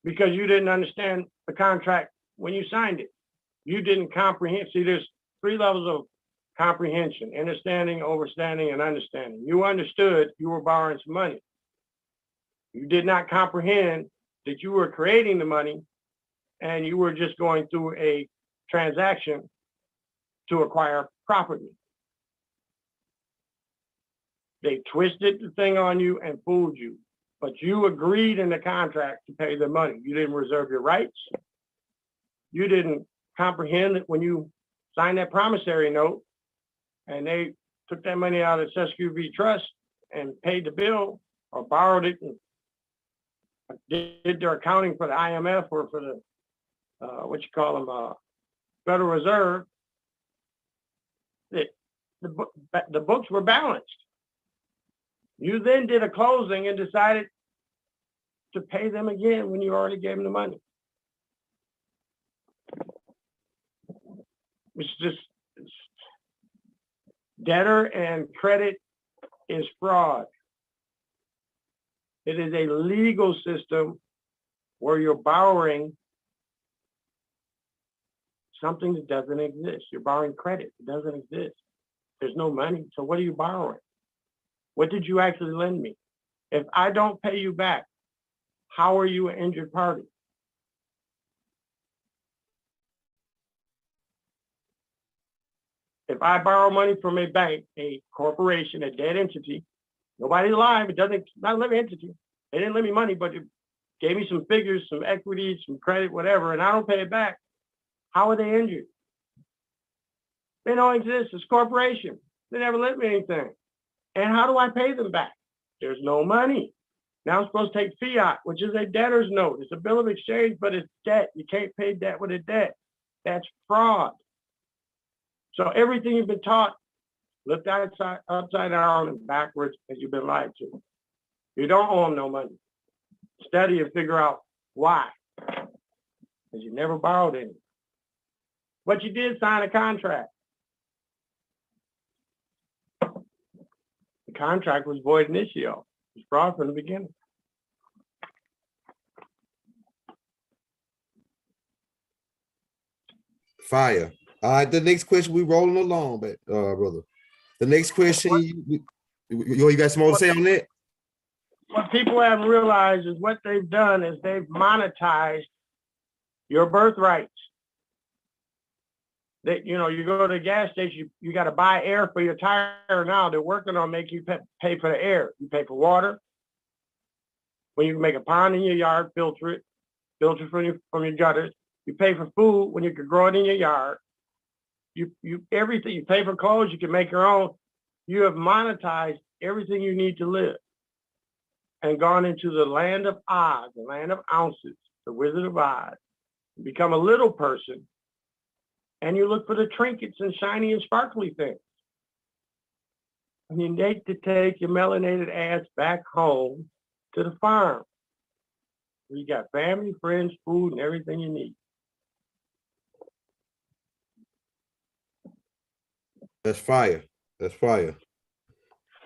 Because you didn't understand the contract when you signed it. You didn't comprehend. See, there's 3 levels of comprehension: understanding, overstanding, and understanding. You understood you were borrowing some money. You did not comprehend that you were creating the money and you were just going through a transaction to acquire property. They twisted the thing on you and fooled you, but you agreed in the contract to pay the money. You didn't reserve your rights. You didn't comprehend that when you signed that promissory note and they took that money out of SQV trust and paid the bill or borrowed it and did their accounting for the IMF or for the Federal Reserve, the books were balanced. You then did a closing and decided to pay them again when you already gave them the money. It's debtor and credit is fraud. It is a legal system where you're borrowing something that doesn't exist. You're borrowing credit. It doesn't exist. There's no money. So what are you borrowing? What did you actually lend me? If I don't pay you back, how are you an injured party? If I borrow money from a bank, a corporation, a dead entity, nobody's alive, not a living entity. They didn't lend me money, but it gave me some figures, some equity, some credit, whatever, and I don't pay it back. How are they injured? They don't exist. It's a corporation. They never lent me anything. And how do I pay them back? There's no money. Now I'm supposed to take fiat, which is a debtor's note. It's a bill of exchange, but it's debt. You can't pay debt with a debt. That's fraud. So everything you've been taught, looked upside down and backwards, as you've been lied to. You don't owe them no money. Study and figure out why. Because you never borrowed any. But you did sign a contract. The contract was void initio. It was fraud from the beginning. Fire. All right, the next question, we rolling along, but brother. The next question, you got some more to say on that? What people haven't realized is what they've done is they've monetized your birthrights. That, you know, you go to the gas station, you got to buy air for your tire now. They're working on making you pay for the air. You pay for water. When you can make a pond in your yard, filter from your gutters. You pay for food when you can grow it in your yard. You everything. You pay for clothes. You can make your own. You have monetized everything you need to live, and gone into the land of Oz, the land of ounces, the Wizard of Oz. You become a little person, and you look for the trinkets and shiny and sparkly things. And you need to take your melanated ass back home to the farm. You got family, friends, food, and everything you need. That's fire. That's fire.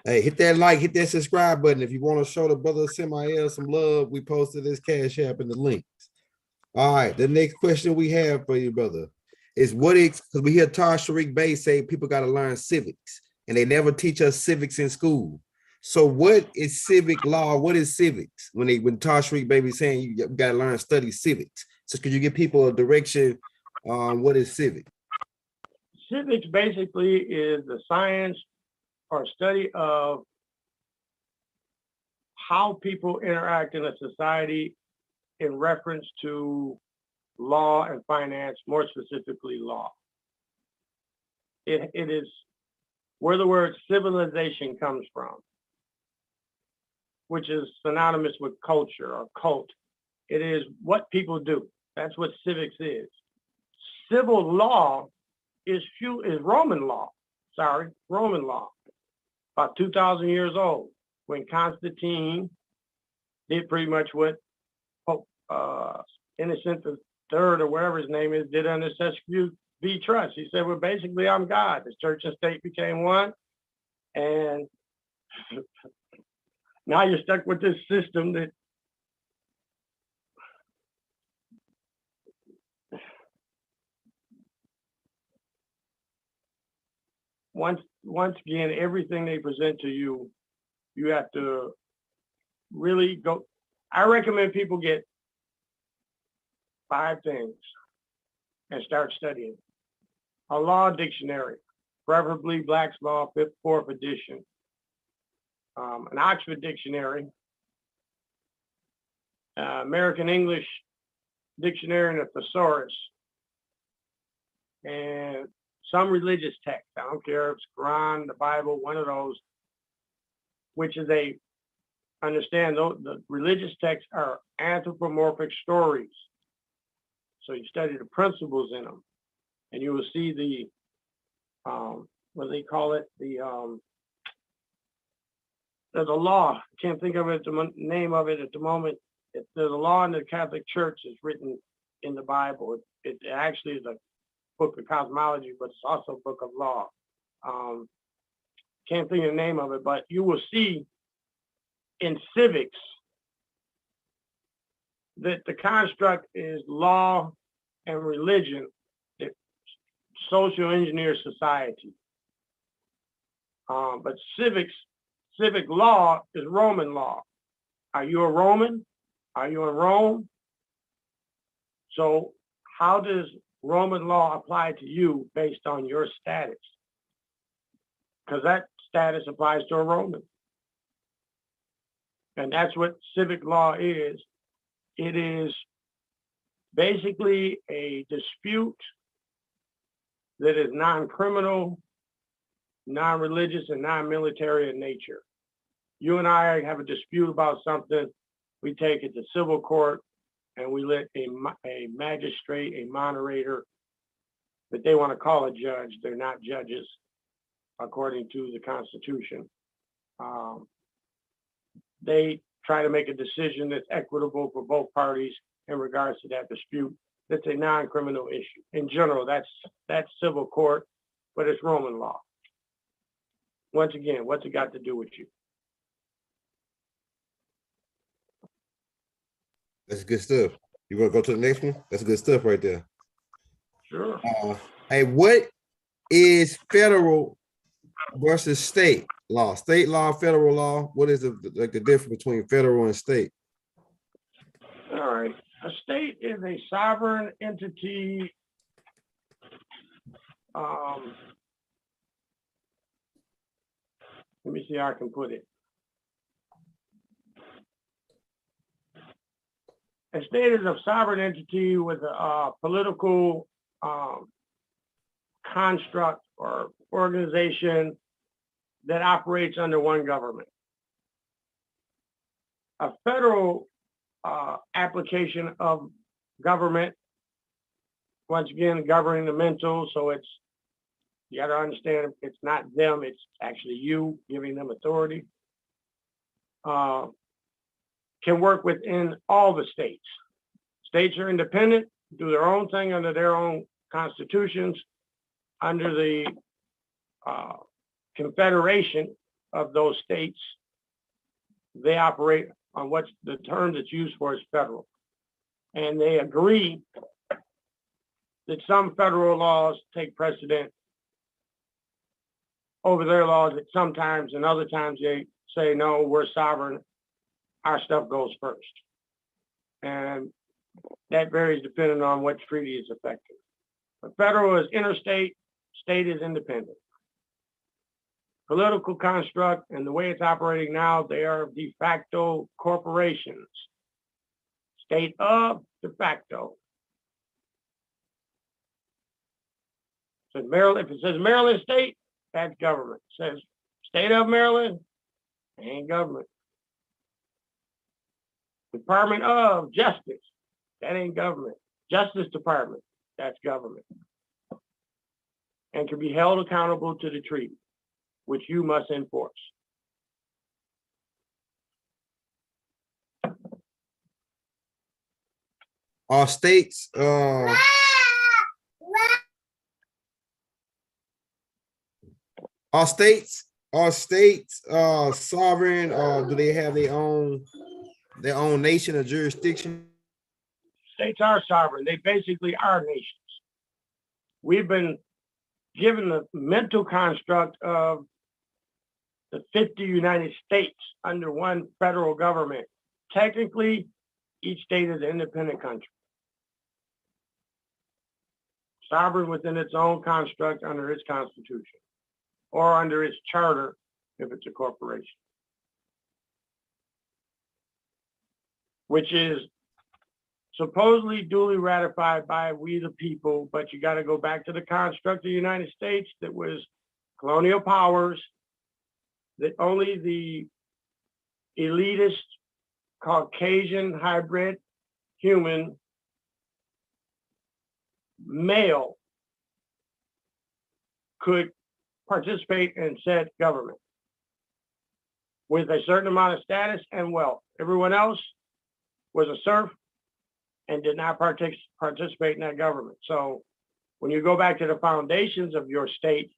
Hey, hit that like, hit that subscribe button if you want to show the brother Simeon some love. We posted this Cash App in the links. All right, the next question we have for you, brother, is because we hear Tariq Bey say people got to learn civics, and they never teach us civics in school. So what is civic law? What is civics? When Tariq Bey be saying you got to learn, study civics. So could you give people a direction on what is civics? Civics basically is the science or study of how people interact in a society in reference to law and finance, more specifically law. It is where the word civilization comes from, which is synonymous with culture or cult. It is what people do. That's what civics is. Civil law is Roman law. Roman law. About 2,000 years old, when Constantine did pretty much what Pope Innocent III or whatever his name is did under Sesquiu v. Trust. He said, well, basically, I'm God. The church and state became one. And now you're stuck with this system that once again, everything they present to you, you have to really go. I recommend people get 5 things and start studying. A law dictionary, preferably Black's Law, 4th edition. An Oxford dictionary, American English dictionary and a thesaurus, and some religious text. I don't care if it's Quran, the Bible, one of those, which is understand the religious texts are anthropomorphic stories. So you study the principles in them, and you will see the, what do they call it? There's a law. I can't think of it, the name of it at the moment. There's a law in the Catholic Church that's written in the Bible. It actually is a book of cosmology, but it's also a book of law. Can't think of the name of it, but you will see in civics that the construct is law and religion that social engineer society. But civic law is Roman law. Are you a Roman? Are you in Rome? So how does Roman law apply to you based on your status? Because that status applies to a Roman. And that's what civic law is. It is basically a dispute that is non-criminal, non-religious, and non-military in nature. You and I have a dispute about something, we take it to civil court, and we let a magistrate, a moderator, that they want to call a judge, they're not judges, according to the Constitution. they try to make a decision that's equitable for both parties in regards to that dispute. That's a non-criminal issue. In general, that's civil court, but it's Roman law. Once again, what's it got to do with you? That's good stuff. You want to go to the next one? That's good stuff right there. Sure. Hey, what is federal versus state law? State law, federal law. What is the difference between federal and state? All right. A state is a sovereign entity. Let me see how I can put it. A state is a sovereign entity with a political construct or organization that operates under one government. A federal application of government, once again, governmental, so it's, you got to understand, it's not them, it's actually you giving them authority, can work within all the states. States are independent, do their own thing under their own constitutions. Under the confederation of those states, they operate on what's the term that's used for is federal. And they agree that some federal laws take precedent over their laws at sometimes, and other times they say, no, we're sovereign, our stuff goes first. And that varies depending on what treaty is effective. But federal is interstate, state is independent. Political construct and the way it's operating now, they are de facto corporations. State of, de facto. So Maryland, if it says Maryland state, that's government. It says state of Maryland, ain't government. Department of Justice, that ain't government. Justice Department, that's government. And can be held accountable to the treaty, which you must enforce. Are states sovereign, or do they have their own nation or jurisdiction? States are sovereign. They basically are nations. We've been given the mental construct of the 50 United States under one federal government. Technically, each state is an independent country. Sovereign within its own construct under its constitution, or under its charter if it's a corporation, which is supposedly duly ratified by we the people, but you got to go back to the construct of the United States that was colonial powers, that only the elitist Caucasian hybrid human male could participate in said government with a certain amount of status and wealth. Everyone else was a serf and did not participate in that government. So when you go back to the foundations of your state,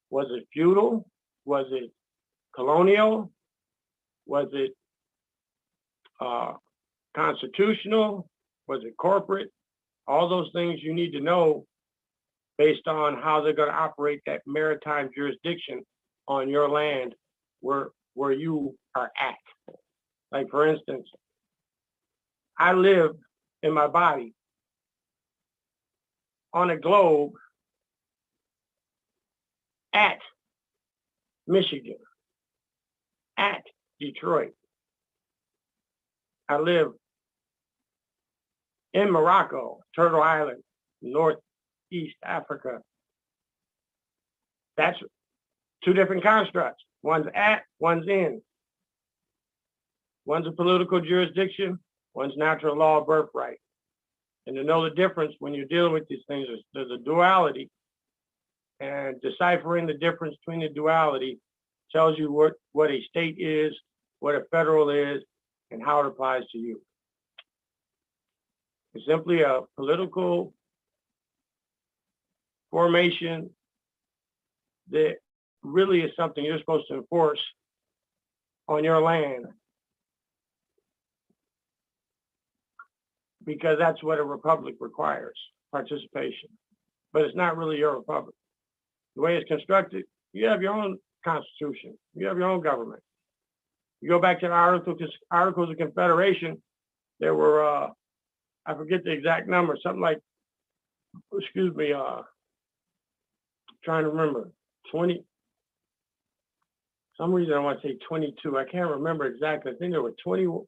was it feudal? Was it colonial? Was it constitutional? Was it corporate? All those things you need to know based on how they're going to operate that maritime jurisdiction on your land where you are at. Like, for instance, I live in my body on a globe at Michigan, at Detroit. I live in Morocco, Turtle Island, Northeast Africa. That's two different constructs. One's at, one's in. One's a political jurisdiction, one's natural law of birthright. And to know the difference when you're dealing with these things, there's a duality, and deciphering the difference between the duality tells you what a state is what a federal is and how it applies to you. It's simply a political formation that really is something you're supposed to enforce on your land, because that's what a republic requires, participation. But it's not really your republic. The way it's constructed, you have your own constitution, you have your own government. You go back to the Articles of Confederation, there were, I forget the exact number, something like, excuse me, trying to remember, 20, some reason I want to say 22, I can't remember exactly. I think there were 22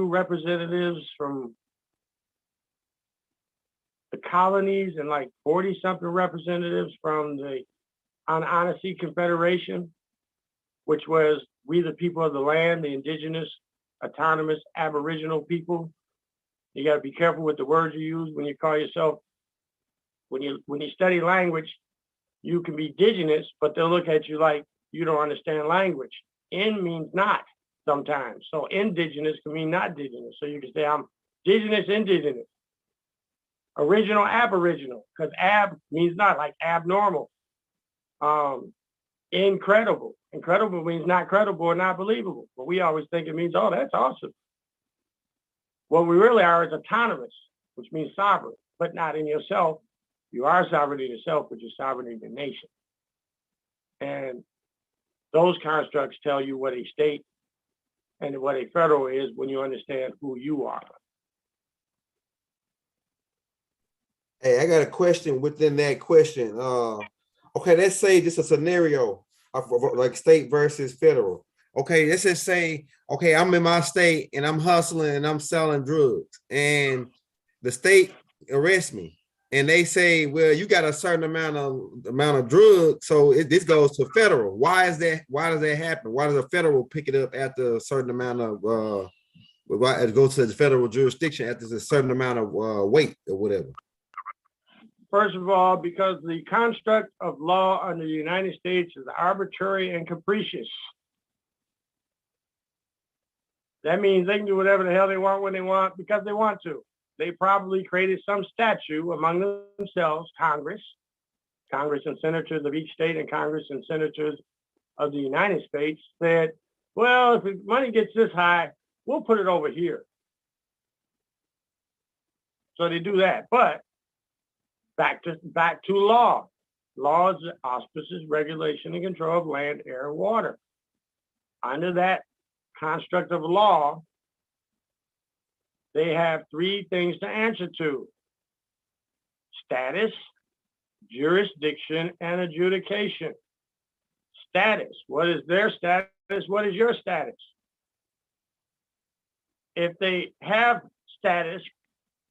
representatives from the colonies and like 40 something representatives from the Honesty Confederation, which was we the people of the land, the indigenous, autonomous, aboriginal people. You got to be careful with the words you use when you call yourself, when you study language, you can be indigenous, but they'll look at you like you don't understand language. In means not sometimes. So indigenous can mean not indigenous. So you can say I'm indigenous. Original, aboriginal, because ab means not, like abnormal. Incredible. Incredible means not credible or not believable. But we always think it means, oh, that's awesome. What we really are is autonomous, which means sovereign, but not in yourself. You are sovereign in yourself, but you're sovereign in the nation. And those constructs tell you what a state and what a federal is when you understand who you are. Hey, I got a question within that question. Okay, let's say just a scenario of like state versus federal. Okay, let's just say, okay, I'm in my state and I'm hustling and I'm selling drugs, and the state arrests me, and they say, well, you got a certain amount of drugs, so this goes to federal. Why is that? Why does that happen? Why does a federal pick it up after a certain amount of it goes to the federal jurisdiction after a certain amount of weight or whatever? First of all, because the construct of law under the United States is arbitrary and capricious. That means they can do whatever the hell they want when they want, because they want to. They probably created some statute among themselves, Congress and senators of each state and Congress and senators of the United States said, well, if the money gets this high, we'll put it over here. So they do that. But back to law. Law is the auspices, regulation, and control of land, air, and water. Under that construct of law, they have three things to answer to: status, jurisdiction, and adjudication. Status, what is their status? What is your status? If they have status,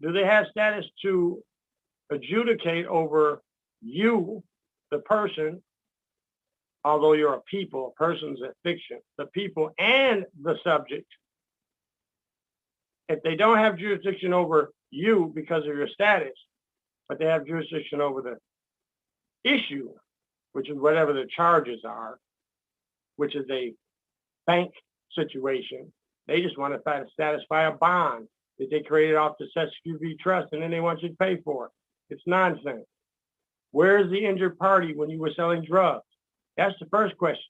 do they have status to adjudicate over you, the person, although you're a people, a person's a fiction, the people and the subject? If they don't have jurisdiction over you because of your status, but they have jurisdiction over the issue, which is whatever the charges are, which is a bank situation, they just want to try to satisfy a bond that they created off the SQV trust, and then they want you to pay for it. It's nonsense. Where's the injured party when you were selling drugs? That's the first question.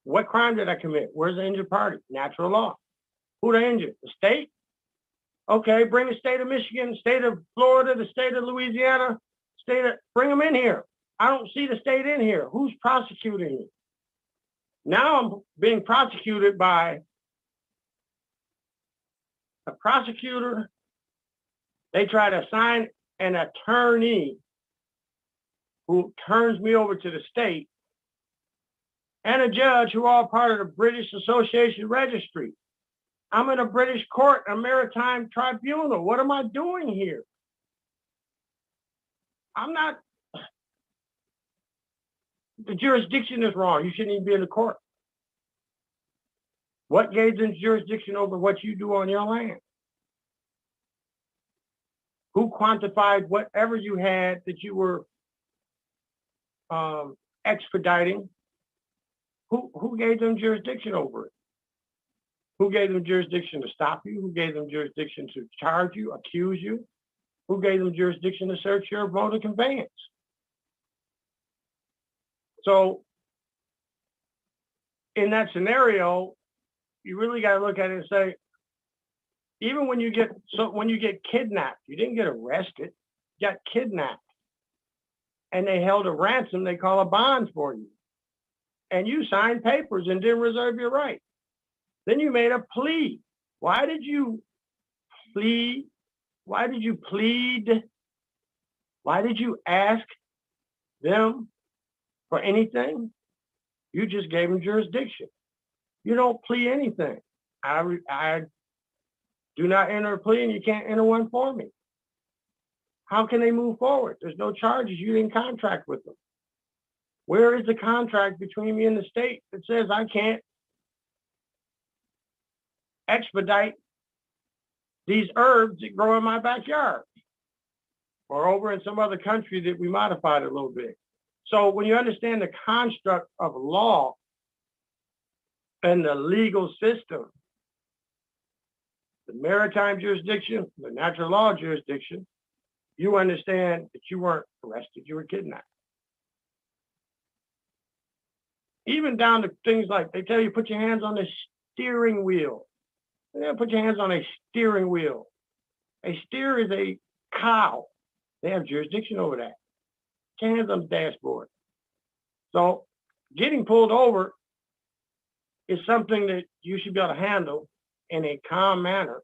What crime did I commit? Where's the injured party? Natural law. Who they injured? The state? Okay, bring the state of Michigan, the state of Florida, the state of Louisiana, bring them in here. I don't see the state in here. Who's prosecuting me? Now I'm being prosecuted by a prosecutor. They try to assign an attorney who turns me over to the state, and a judge who are all part of the British Association Registry. I'm in a British court, a maritime tribunal. What am I doing here? I'm not, the jurisdiction is wrong. You shouldn't even be in the court. What gave them jurisdiction over what you do on your land? Who quantified whatever you had that you were expediting? Who gave them jurisdiction over it? Who gave them jurisdiction to stop you? Who gave them jurisdiction to charge you, accuse you? Who gave them jurisdiction to search your motor conveyance? So in that scenario, you really got to look at it and say, even when you get kidnapped, you didn't get arrested, you got kidnapped. And they held a ransom, they call a bond for you. And you signed papers and didn't reserve your right. Then you made a plea. Why did you plead? Why did you plead? Why did you ask them for anything? You just gave them jurisdiction. You don't plea anything. I do not enter a plea and you can't enter one for me. How can they move forward? There's no charges. You didn't contract with them. Where is the contract between me and the state that says I can't expedite these herbs that grow in my backyard or over in some other country that we modified a little bit? So when you understand the construct of law and the legal system, the maritime jurisdiction, the natural law jurisdiction, you understand that you weren't arrested, you were kidnapped. Even down to things like they tell you, put your hands on the steering wheel. Yeah, put your hands on a steering wheel. A steer is a cow. They have jurisdiction over that. Put your hands on the dashboard. So getting pulled over is something that you should be able to handle in a calm manner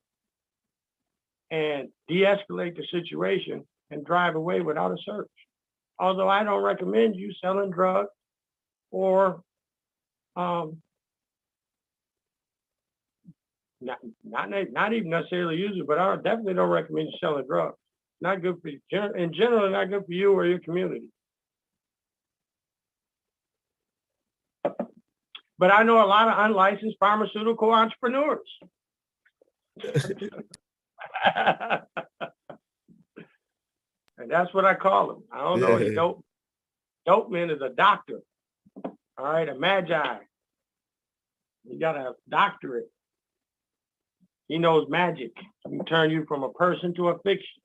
and de-escalate the situation and drive away without a search. Although I don't recommend you selling drugs or not even necessarily using, but I definitely don't recommend you selling drugs. Not good for you. In general, not good for you or your community. But I know a lot of unlicensed pharmaceutical entrepreneurs. And that's what I call them. I don't know. The dope man is a doctor. All right, a magi. You got a doctorate. He knows magic. He can turn you from a person to a fiction.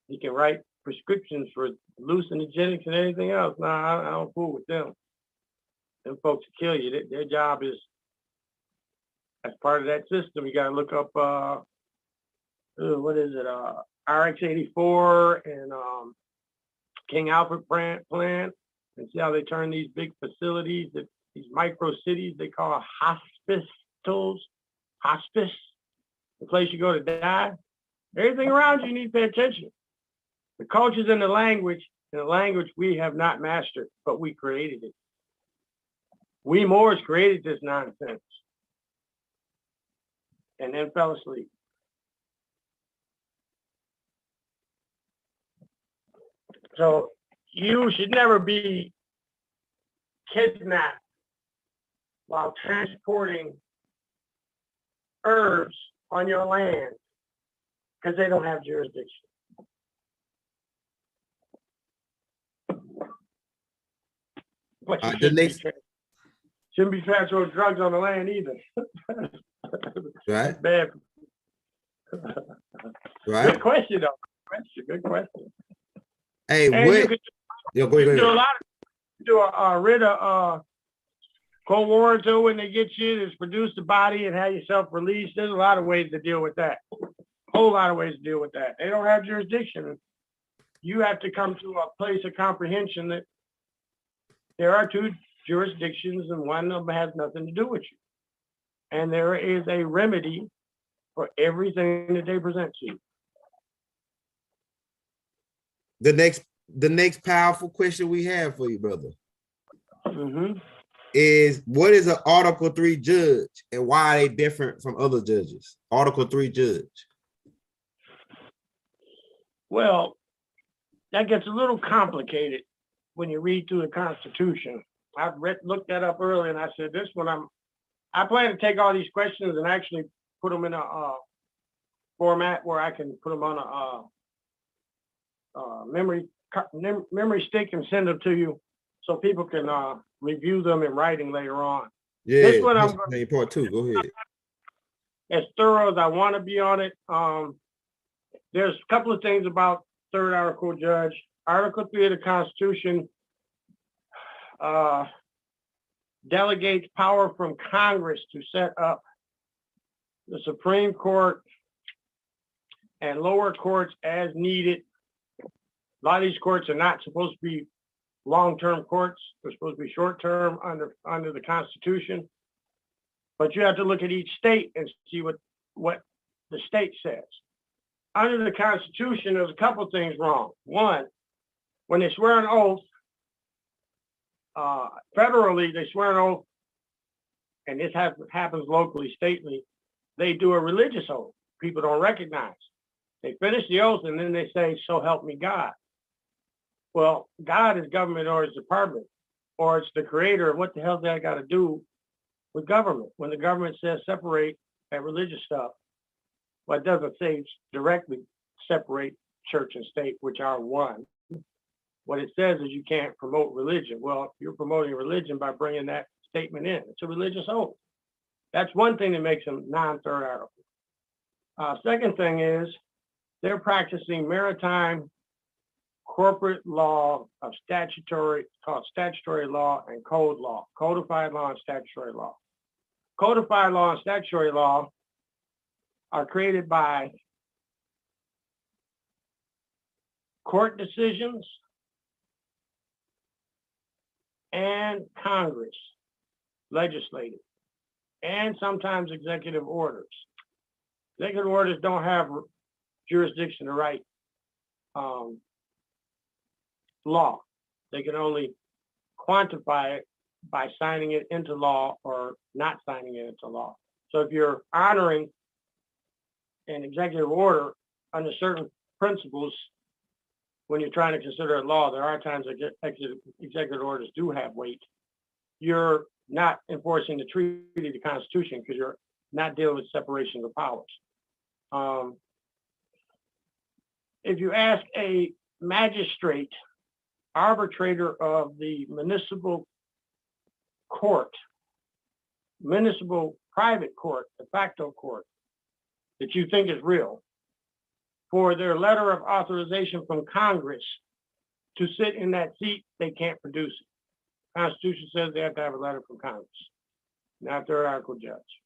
He can write prescriptions for hallucinogenics and anything else. No, I don't fool with them. Them folks will kill you. Their job is, as part of that system, you got to look up, what is it, RX-84 and King Alfred plant, and see how they turn these big facilities, these micro cities they call hospice, the place you go to die. Everything around you need to pay attention. The cultures and the language we have not mastered, but we created it. We Moors created this nonsense and then fell asleep. So you should never be kidnapped while transporting herbs on your land because they don't have jurisdiction. But you shouldn't be transferring drugs on the land either. Right. Bad. Right. Good question, though. Good question. Hey, and what? Go ahead. Do a writ of cold warrant too when they get you, is produce the body and have yourself released. There's a lot of ways to deal with that. A whole lot of ways to deal with that. They don't have jurisdiction. You have to come to a place of comprehension that there are two jurisdictions and one of them has nothing to do with you. And there is a remedy for everything that they present to you. The next powerful question we have for you, brother, is what is an Article 3 judge and why are they different from other judges? Article 3 judge. Well, that gets a little complicated when you read through the Constitution. I've looked that up earlier and I said, this one, I plan to take all these questions and actually put them in a format where I can put them on a memory stick and send them to you so people can review them in writing later on. Yeah, This one I'm that's main part two. Go ahead. as thorough as I want to be on it. There's a couple of things about third article, Judge. Article 3 of the Constitution delegates power from Congress to set up the Supreme Court and lower courts as needed. A lot of these courts are not supposed to be long-term courts. They're supposed to be short-term under the Constitution. But you have to look at each state and see what the state says. Under the Constitution, there's a couple of things wrong. One, when they swear an oath, federally, they swear an oath, and this happens locally, stately, they do a religious oath. People don't recognize. They finish the oath, and then they say, "So help me God." Well, God is government or his department, or it's the creator. What the hell does that got to do with government? When the government says separate that religious stuff, well, it doesn't say directly separate church and state, which are one. What it says is you can't promote religion. Well, you're promoting religion by bringing that statement in. It's a religious oath. That's one thing that makes them non-third article. Second thing is they're practicing maritime corporate law of called statutory law and code law, codified law and statutory law. Codified law and statutory law are created by court decisions and Congress, legislative, and sometimes executive orders. Executive orders don't have jurisdiction to write law. They can only quantify it by signing it into law or not signing it into law. So if you're honoring an executive order under certain principles, when you're trying to consider it law, there are times executive orders do have weight. You're not enforcing the treaty, the Constitution, because you're not dealing with separation of powers. If you ask a magistrate, arbitrator of the municipal court, municipal private court, de facto court, that you think is real, for their letter of authorization from Congress to sit in that seat, they can't produce it. Constitution says they have to have a letter from Congress, not third article judge.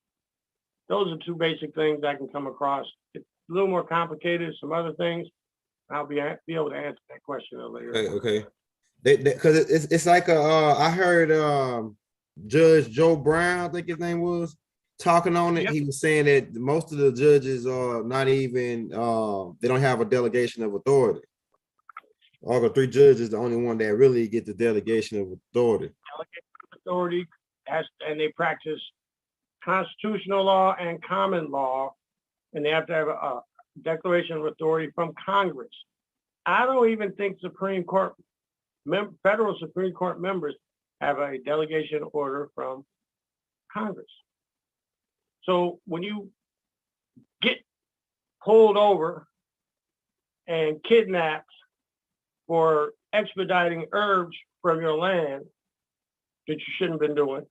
Those are two basic things I can come across. It's a little more complicated, some other things. I'll be able to answer that question later. Okay. Because it's like I heard Judge Joe Brown, I think his name was, talking on it. Yep. He was saying that most of the judges are not even they don't have a delegation of authority. All the three judges, the only one that really get the delegation of authority. Authority, and they practice constitutional law and common law, and they have to have a declaration of authority from Congress. I don't even think Supreme Court, federal Supreme Court members have a delegation order from Congress. So when you get pulled over and kidnapped for expediting herbs from your land that you shouldn't have been doing,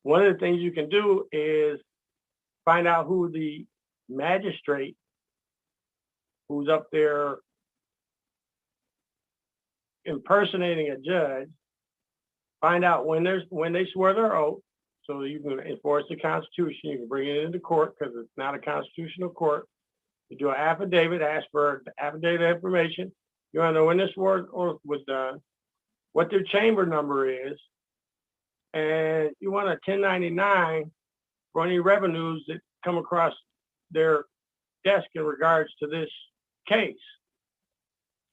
one of the things you can do is find out who the magistrate who's up there impersonating a judge, find out when they swear their oath, so you can enforce the Constitution. You can bring it into court because it's not a constitutional court. You do an affidavit, ask for affidavit information. You want to know when this oath was done, what their chamber number is, and you want a 1099 for any revenues that come across their desk in regards to this case.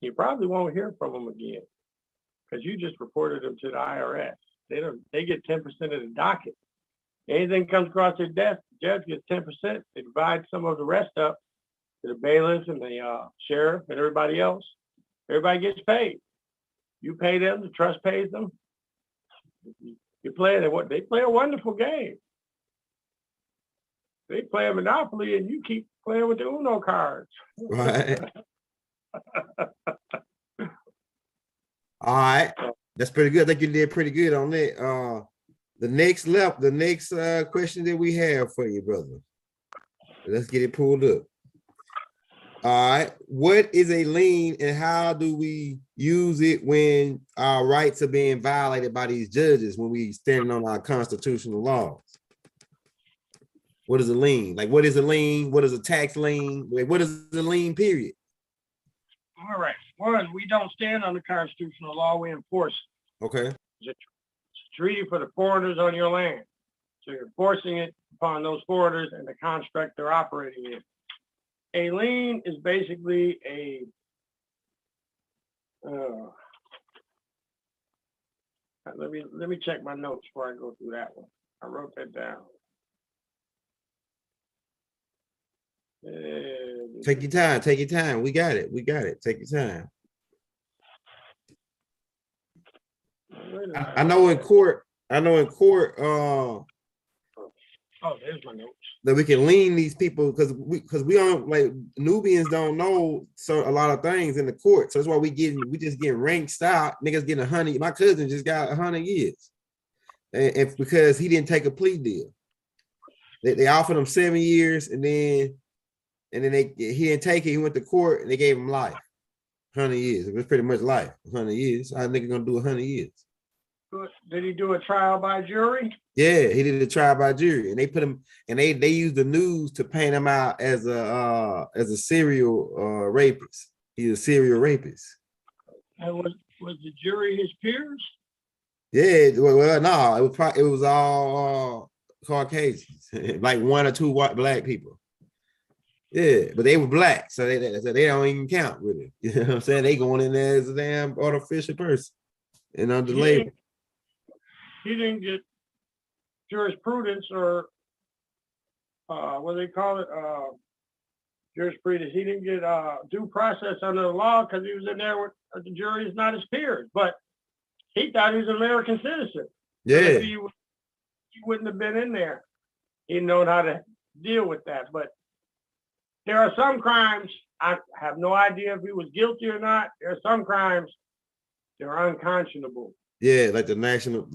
You probably won't hear from them again because you just reported them to the IRS. They get 10% of the docket. Anything comes across their desk, the judge gets 10%. They divide some of the rest up to the bailiffs and the sheriff and everybody else. Everybody gets paid. You pay them, the trust pays them. They play a wonderful game. They play a Monopoly and you keep playing with the Uno cards. Right. All right, that's pretty good. I think you did pretty good on that. The next question that we have for you, brother. Let's get it pulled up. All right, what is a lien and how do we use it when our rights are being violated by these judges when we standing on our constitutional laws? What is a lien? Like, what is a lien? What is a tax lien? Like, what is a lien, period? All right. One, we don't stand on the constitutional law, we enforce it. Okay. It's a treaty for the foreigners on your land. So you're enforcing it upon those foreigners and the construct they're operating in. A lien is basically a let me check my notes before I go through that one. I wrote that down. Take your time. Take your time. We got it. We got it. Take your time. I know in court. Oh, there's my notes. That we can lean these people because we don't, like, Nubians don't know a lot of things in the court. So that's why we just getting ranked out. Niggas getting 100. My cousin just got 100 years, and because he didn't take a plea deal. They offered him 7 years, and then he didn't take it. He went to court and they gave him life, 100 years. It was pretty much life, 100 years. How a nigga gonna do 100 years? Did he do a trial by jury? Yeah, he did a trial by jury, and they put him, and they used the news to paint him out as a serial rapist. He's a serial rapist. And was the jury his peers? Yeah, well, no, it was all Caucasians, like 1 or 2 white black people. Yeah, but they were black, so they don't even count really. You know what I'm saying? They going in there as a damn artificial person and under label. He didn't get jurisprudence or what do they call it? Jurisprudence. He didn't get due process under the law because he was in there with the jury is not his peers, but he thought he was an American citizen. Yeah, he wouldn't have been in there. He known how to deal with that. But there are some crimes, I have no idea if he was guilty or not. There are some crimes that are unconscionable. Yeah, like national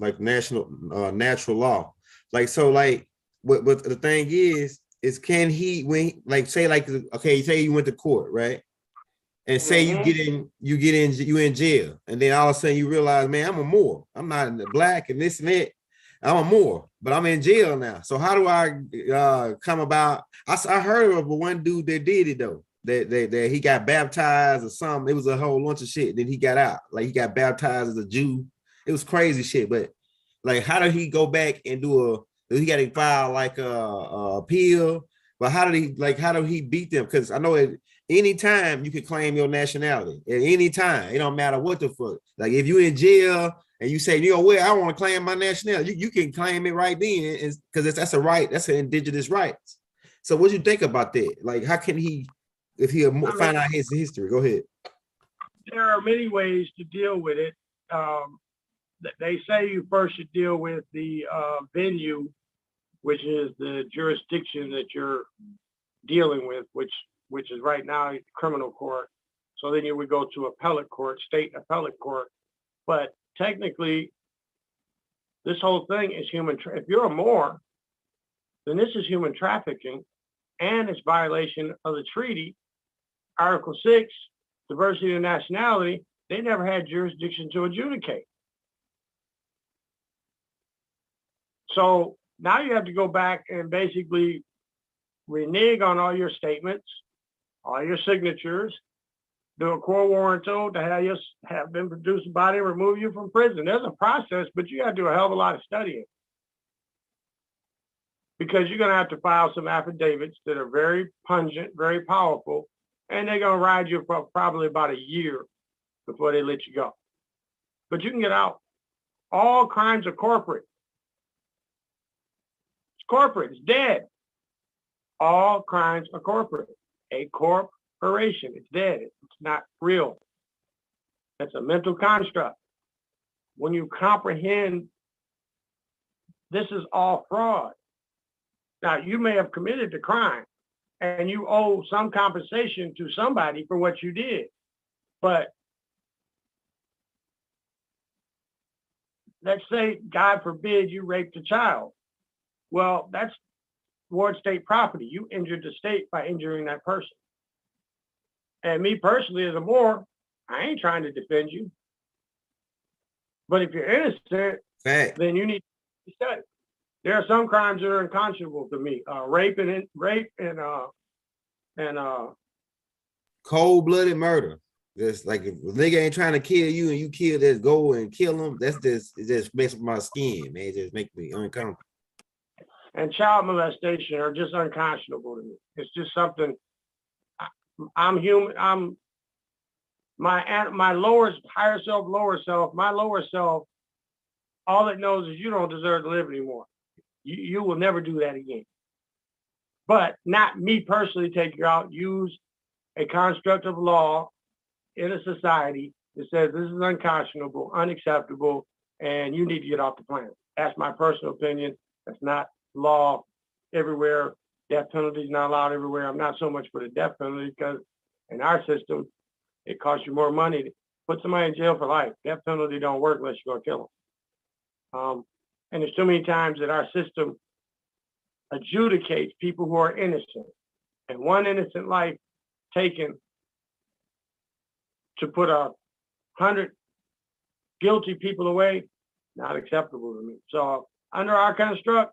natural law. Like, so, like, what the thing is can he, when, like, say, like, okay, say you went to court, right? And say you in jail, and then all of a sudden you realize, man, I'm a Moor. I'm not in the black and this and that. I'm a Moor, but I'm in jail now. So how do I come about? I heard of one dude that did it though. That he got baptized or something. It was a whole bunch of shit. Then he got out. Like, he got baptized as a Jew. It was crazy shit. But, like, how did he go back and he got to file like a appeal? But how did he beat them? Because I know at any time you can claim your nationality. At any time, it don't matter what the fuck. Like, if you in jail and you say, you know what, I want to claim my nationality, you can claim it right then, because that's a right. That's an indigenous right. So what do you think about that? Like, how can he, if he find out his history? Go ahead. There are many ways to deal with it. They say you first should deal with the venue, which is the jurisdiction that you're dealing with, which is right now criminal court. So then you would go to appellate court, state appellate court. But technically, this whole thing is if you're a Moor, then this is human trafficking, and it's violation of the treaty. Article 6, diversity of nationality, they never had jurisdiction to adjudicate. So now you have to go back and basically renege on all your statements, all your signatures, do a court warranto to have been produced body and remove you from prison. There's a process, but you got to do a hell of a lot of studying, because you're going to have to file some affidavits that are very pungent, very powerful, and they're going to ride you for probably about a year before they let you go. But you can get out. All crimes are corporate. It's corporate. It's dead. All crimes are corporate. A corporation. It's dead. It's not real. That's a mental construct. When you comprehend this is all fraud. Now, you may have committed the crime and you owe some compensation to somebody for what you did, but let's say, God forbid, you raped a child. Well, that's toward state property. You injured the state by injuring that person. And me personally, as a Moor, I ain't trying to defend you. But if you're innocent, Fact. then you need to study. There are some crimes that are unconscionable to me. Rape and Cold-blooded murder. Just like if a nigga ain't trying to kill you and you kill, just go and kill him. That's just, it just messes with my skin, man. It just makes me uncomfortable. and child molestation are just unconscionable to me. It's just something. I'm human. I'm my lower, higher self, lower self. My lower self, all it knows is you don't deserve to live anymore. You will never do that again. But not me personally take you out. Use a construct of law in a society that says this is unconscionable, unacceptable, and you need to get off the planet. That's my personal opinion. That's not law everywhere. Death penalty is not allowed everywhere. I'm not so much for the death penalty because in our system, it costs you more money to put somebody in jail for life. Death penalty don't work unless you're gonna kill them. And there's too many times that our system adjudicates people who are innocent, and one innocent life taken to put 100 guilty people away, not acceptable to me. So under our construct,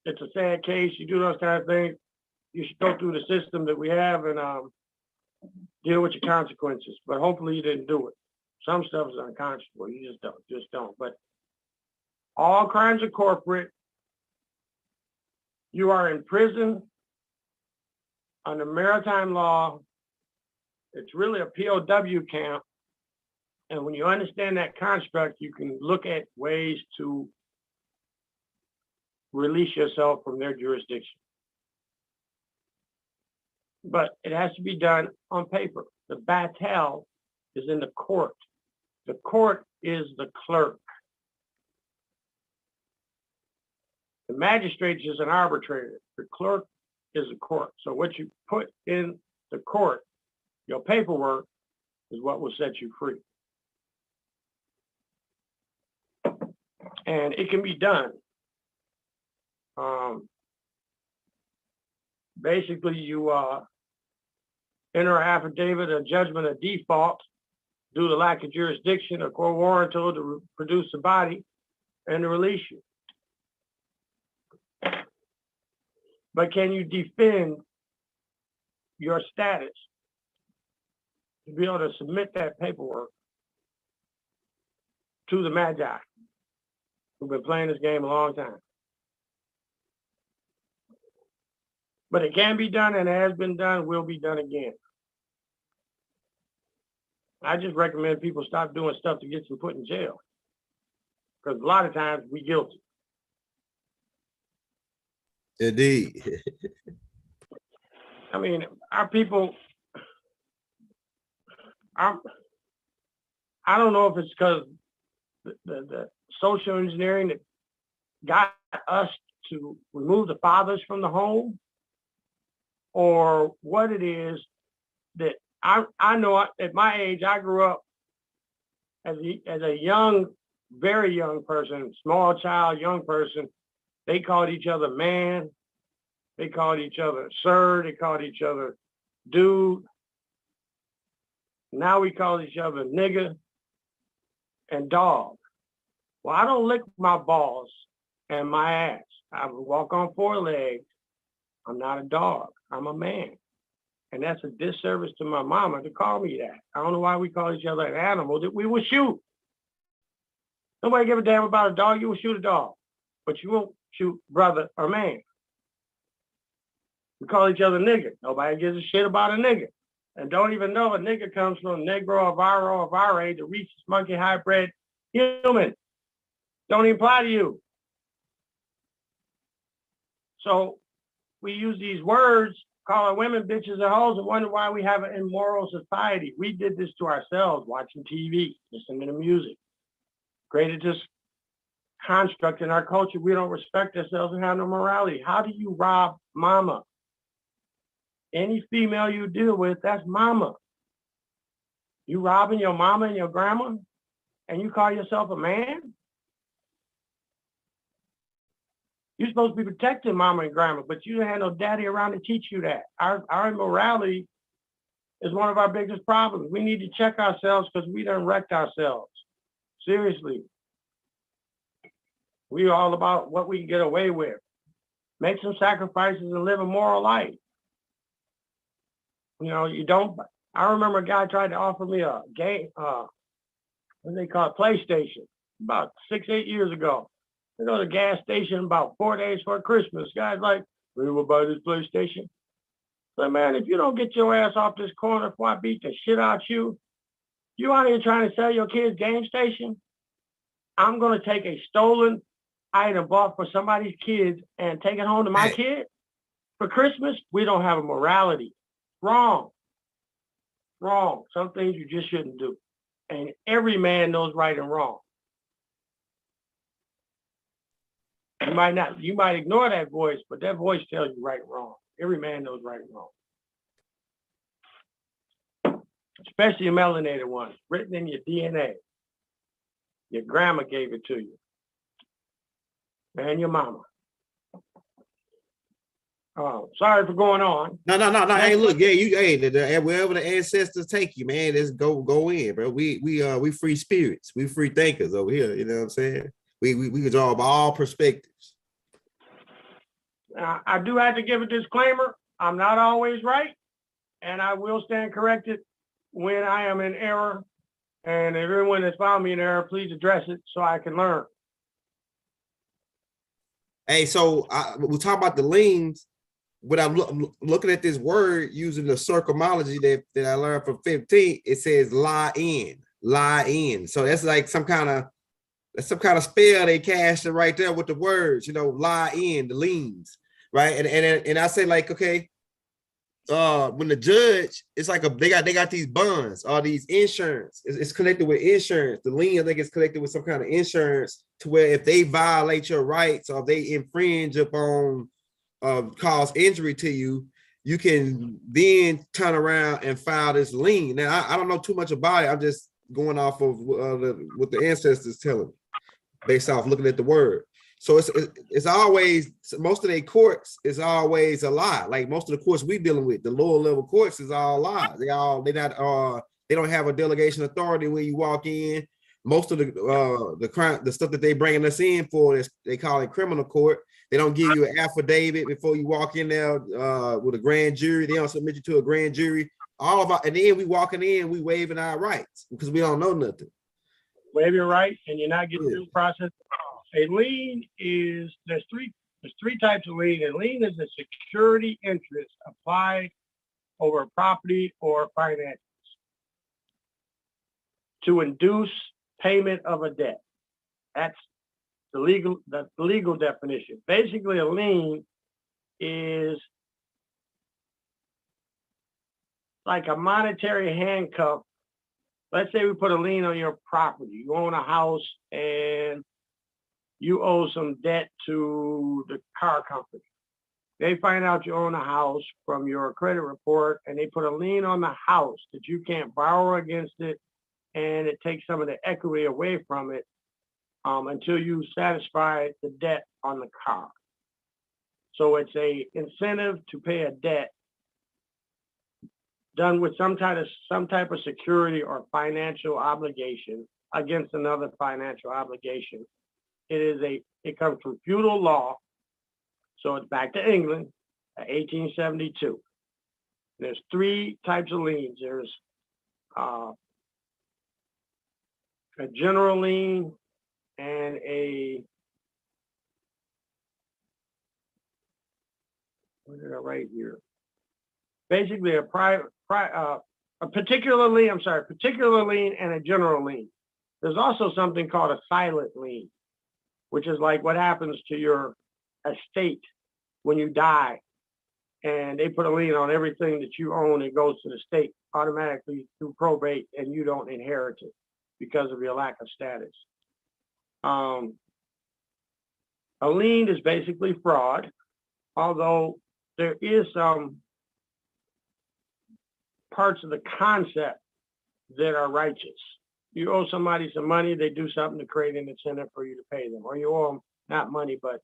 it's a sad case. You do those kind of things, you should go through the system that we have and deal with your consequences. But hopefully you didn't do it. Some stuff is unconscionable. You just don't. But all crimes are corporate. You are in prison under maritime law. It's really a POW camp. And when you understand that construct, you can look at ways to release yourself from their jurisdiction. But it has to be done on paper. The battle is in the court. The court is the clerk. The magistrate is an arbitrator. The clerk is the court. So what you put in the court, your paperwork, is what will set you free. And it can be done. Basically, you enter an affidavit, a judgment of default, due to lack of jurisdiction, a court warrant to produce the body and to release you. But can you defend your status to be able to submit that paperwork to the Magi, who've been playing this game a long time? But it can be done, and it has been done, will be done again. I just recommend people stop doing stuff to get you put in jail, because a lot of times we guilty. Indeed. I mean, our people, I don't know if it's because the social engineering that got us to remove the fathers from the home, or what it is that I know at my age, I grew up as a young, very young person, small child, young person. They called each other man. They called each other sir. They called each other dude. Now we call each other nigga and dog. Well, I don't lick my balls and my ass. I walk on 4 legs. I'm not a dog. I'm a man. And that's a disservice to my mama to call me that. I don't know why we call each other an animal that we will shoot. Nobody give a damn about a dog. You will shoot a dog, but you won't shoot brother or man. We call each other nigger. Nobody gives a shit about a nigger. And don't even know a nigger comes from negro, avaro, avare, the rhesus monkey hybrid human. Don't even apply to you. So we use these words, call our women bitches and hoes, and wonder why we have an immoral society. We did this to ourselves, watching TV, listening to music. Created this construct in our culture. We don't respect ourselves and have no morality. How do you rob mama? Any female you deal with, that's mama. You robbing your mama and your grandma? and you call yourself a man? You're supposed to be protecting mama and grandma, but you didn't have no daddy around to teach you that. Our immorality is one of our biggest problems. We need to check ourselves because we done wrecked ourselves. Seriously. We're all about what we can get away with. Make some sacrifices and live a moral life. You know, you don't. I remember a guy tried to offer me a game, what do they call it, PlayStation, about 6-8 years ago. I go to the gas station about 4 days before Christmas. Guy's like, we will buy this PlayStation. But man, if you don't get your ass off this corner before I beat the shit out you out here trying to sell your kids game station, I'm going to take a stolen item bought for somebody's kids and take it home to my kid for Christmas. We don't have a morality. Wrong. Wrong. Some things you just shouldn't do. And every man knows right and wrong. You might ignore that voice, but that voice tells you right and wrong. Every man knows right and wrong. Especially the melanated ones, written in your DNA. Your grandma gave it to you. And your mama. Oh, sorry for going on. No. Hey, look, wherever the ancestors take you, man, let's go in, bro. We free spirits, we free thinkers over here. You know what I'm saying? We can draw up all perspectives. I do have to give a disclaimer. I'm not always right, and I will stand corrected when I am in error. And everyone that's found me in error, please address it so I can learn. Hey, so we'll talk about the liens. But I'm looking at this word using the circumology that I learned from 15. It says lie in. So that's like some kind of spell they cashed it right there with the words, you know, lie in, the liens, right? And I say, like, okay, when the judge, it's like they got these bonds or these insurance. It's connected with insurance. The lien, I think, is connected with some kind of insurance to where if they violate your rights or if they infringe upon cause injury to you, you can then turn around and file this lien. Now, I don't know too much about it. I'm just going off of what the ancestors telling me, based off looking at the word. So it's always, most of their courts is always a lie. Like most of the courts we dealing with, the lower level courts is all lies. They don't have a delegation authority when you walk in. Most of the crime, the stuff that they bringing us in for, is they call it criminal court. They don't give you an affidavit before you walk in there with a grand jury. They don't submit you to a grand jury. And then we walking in, we waiving our rights because we don't know nothing. Waive your rights and you're not getting due process. A lien is, there's three types of lien. A lien is a security interest applied over property or finances to induce payment of a debt. That's the legal definition. Basically, a lien is like a monetary handcuff. Let's say we put a lien on your property. You own a house and you owe some debt to the car company. They find out you own a house from your credit report and they put a lien on the house that you can't borrow against it, and it takes some of the equity away from it until you satisfy the debt on the car. So it's a incentive to pay a debt done with some type of security or financial obligation against another financial obligation. It comes from feudal law, so it's back to England, 1872. There's three types of liens. There's a general lien and what did I write here? Basically, a particular lien and a general lien. There's also something called a silent lien, which is like what happens to your estate when you die, and they put a lien on everything that you own. It goes to the state automatically through probate, and you don't inherit it because of your lack of status. A lien is basically fraud, although there is some parts of the concept that are righteous. you owe somebody some money, they do something to create an incentive for you to pay them, or you owe them not money, but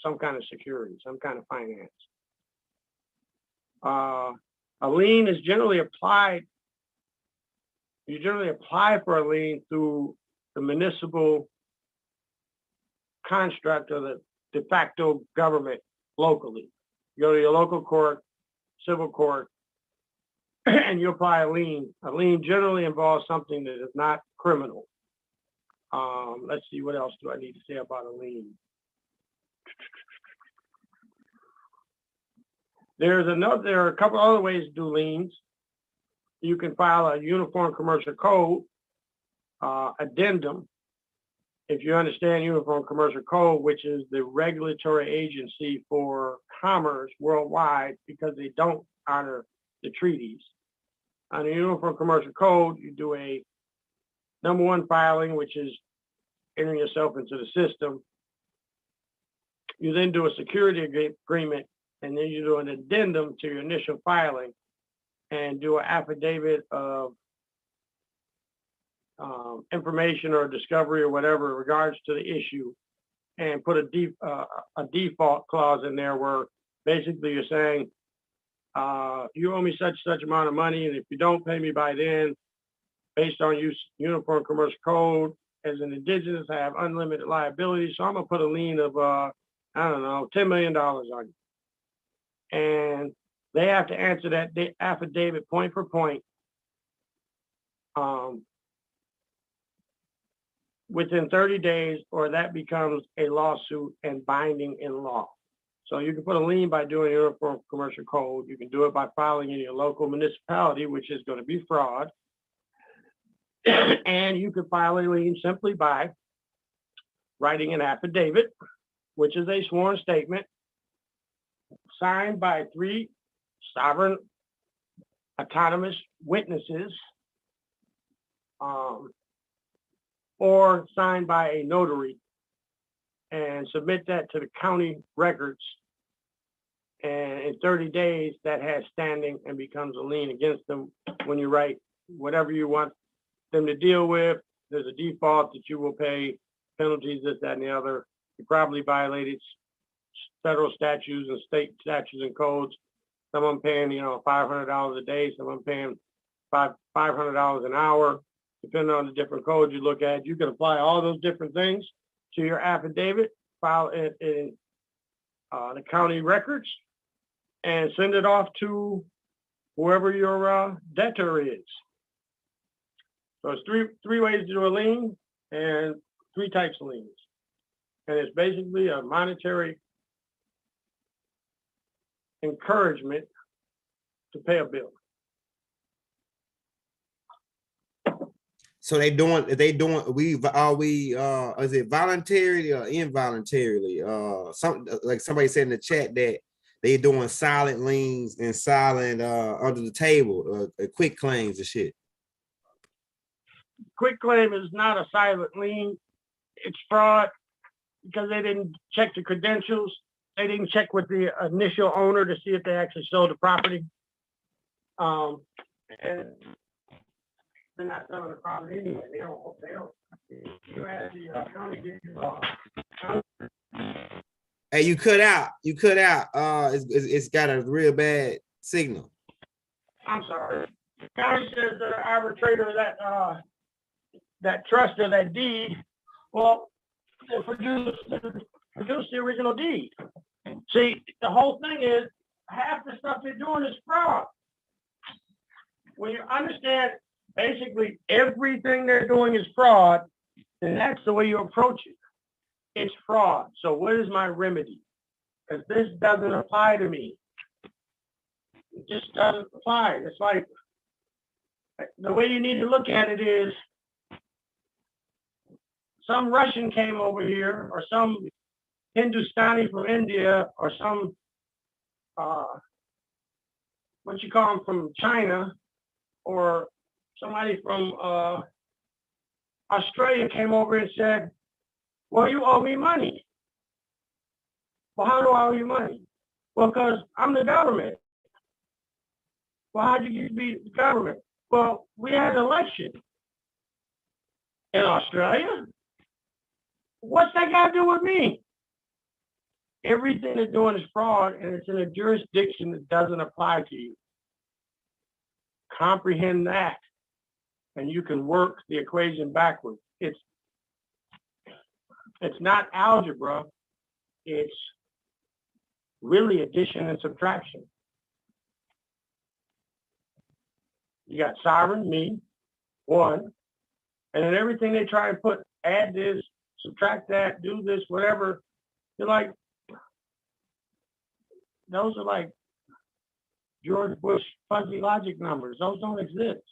some kind of security, some kind of finance. A lien is generally applied. You generally apply for a lien through the municipal construct or the de facto government locally. You go to your local court, civil court, and you apply a lien. A lien generally involves something that is not criminal. Let's see, what else do I need to say about a lien? There are a couple other ways to do liens. You can file a uniform commercial code addendum. If you understand Uniform Commercial Code, which is the regulatory agency for commerce worldwide, because they don't honor the treaties. On the Uniform Commercial Code, you do a number one filing, which is entering yourself into the system. You then do a security agreement, and then you do an addendum to your initial filing and do an affidavit of information or discovery or whatever in regards to the issue, and put a default clause in there where basically you're saying, you owe me such amount of money, and if you don't pay me by then, based on Uniform Commercial Code, as an indigenous, I have unlimited liability, so I'm gonna put a lien of I don't know, $10 million on you. And they have to answer that affidavit point for point within 30 days, or that becomes a lawsuit and binding in law. So you can put a lien by doing Uniform Commercial Code. You can do it by filing in your local municipality, which is going to be fraud. And you can file a lien simply by writing an affidavit, which is a sworn statement signed by 3 sovereign autonomous witnesses, or signed by a notary, and submit that to the county records. And in 30 days, that has standing and becomes a lien against them. When you write whatever you want them to deal with, there's a default that you will pay penalties, this, that, and the other. You probably violated federal statutes and state statutes and codes. Some of them paying, $500 a day. Some of them paying $500 an hour, depending on the different codes you look at. You can apply all those different things to your affidavit, file it in the county records, and send it off to whoever your debtor is. So it's three ways to do a lien, and 3 types of liens. And it's basically a monetary encouragement to pay a bill. So is it voluntarily or involuntarily? Somebody said in the chat that they doing silent liens and silent under the table, quick claims and shit. Quick claim is not a silent lien. It's fraud because they didn't check the credentials. They didn't check with the initial owner to see if they actually sold the property. And they're not selling the property anyway. They don't. You have the county give you Hey, you cut out. It's got a real bad signal. I'm sorry. County says the arbitrator of that trust or that deed, well, they produce the original deed. See, the whole thing is half the stuff they're doing is fraud. When you understand basically everything they're doing is fraud, then that's the way you approach it. It's fraud. So what is my remedy? Because this doesn't apply to me. It just doesn't apply. It's like the way you need to look at it is some Russian came over here, or some Hindustani from India, or some what you call them from China, or somebody from Australia came over and said, well, you owe me money. Well, how do I owe you money? Well, because I'm the government. Well, how'd you get to be the government? Well, we had an election. in Australia? What's that got to do with me? Everything they're doing is fraud, and it's in a jurisdiction that doesn't apply to you. Comprehend that, and you can work the equation backwards. It's not algebra. It's really addition and subtraction. You got sovereign, me, one, and then everything they try and put, add this, subtract that, do this, whatever. You're like, those are like George Bush fuzzy logic numbers. Those don't exist.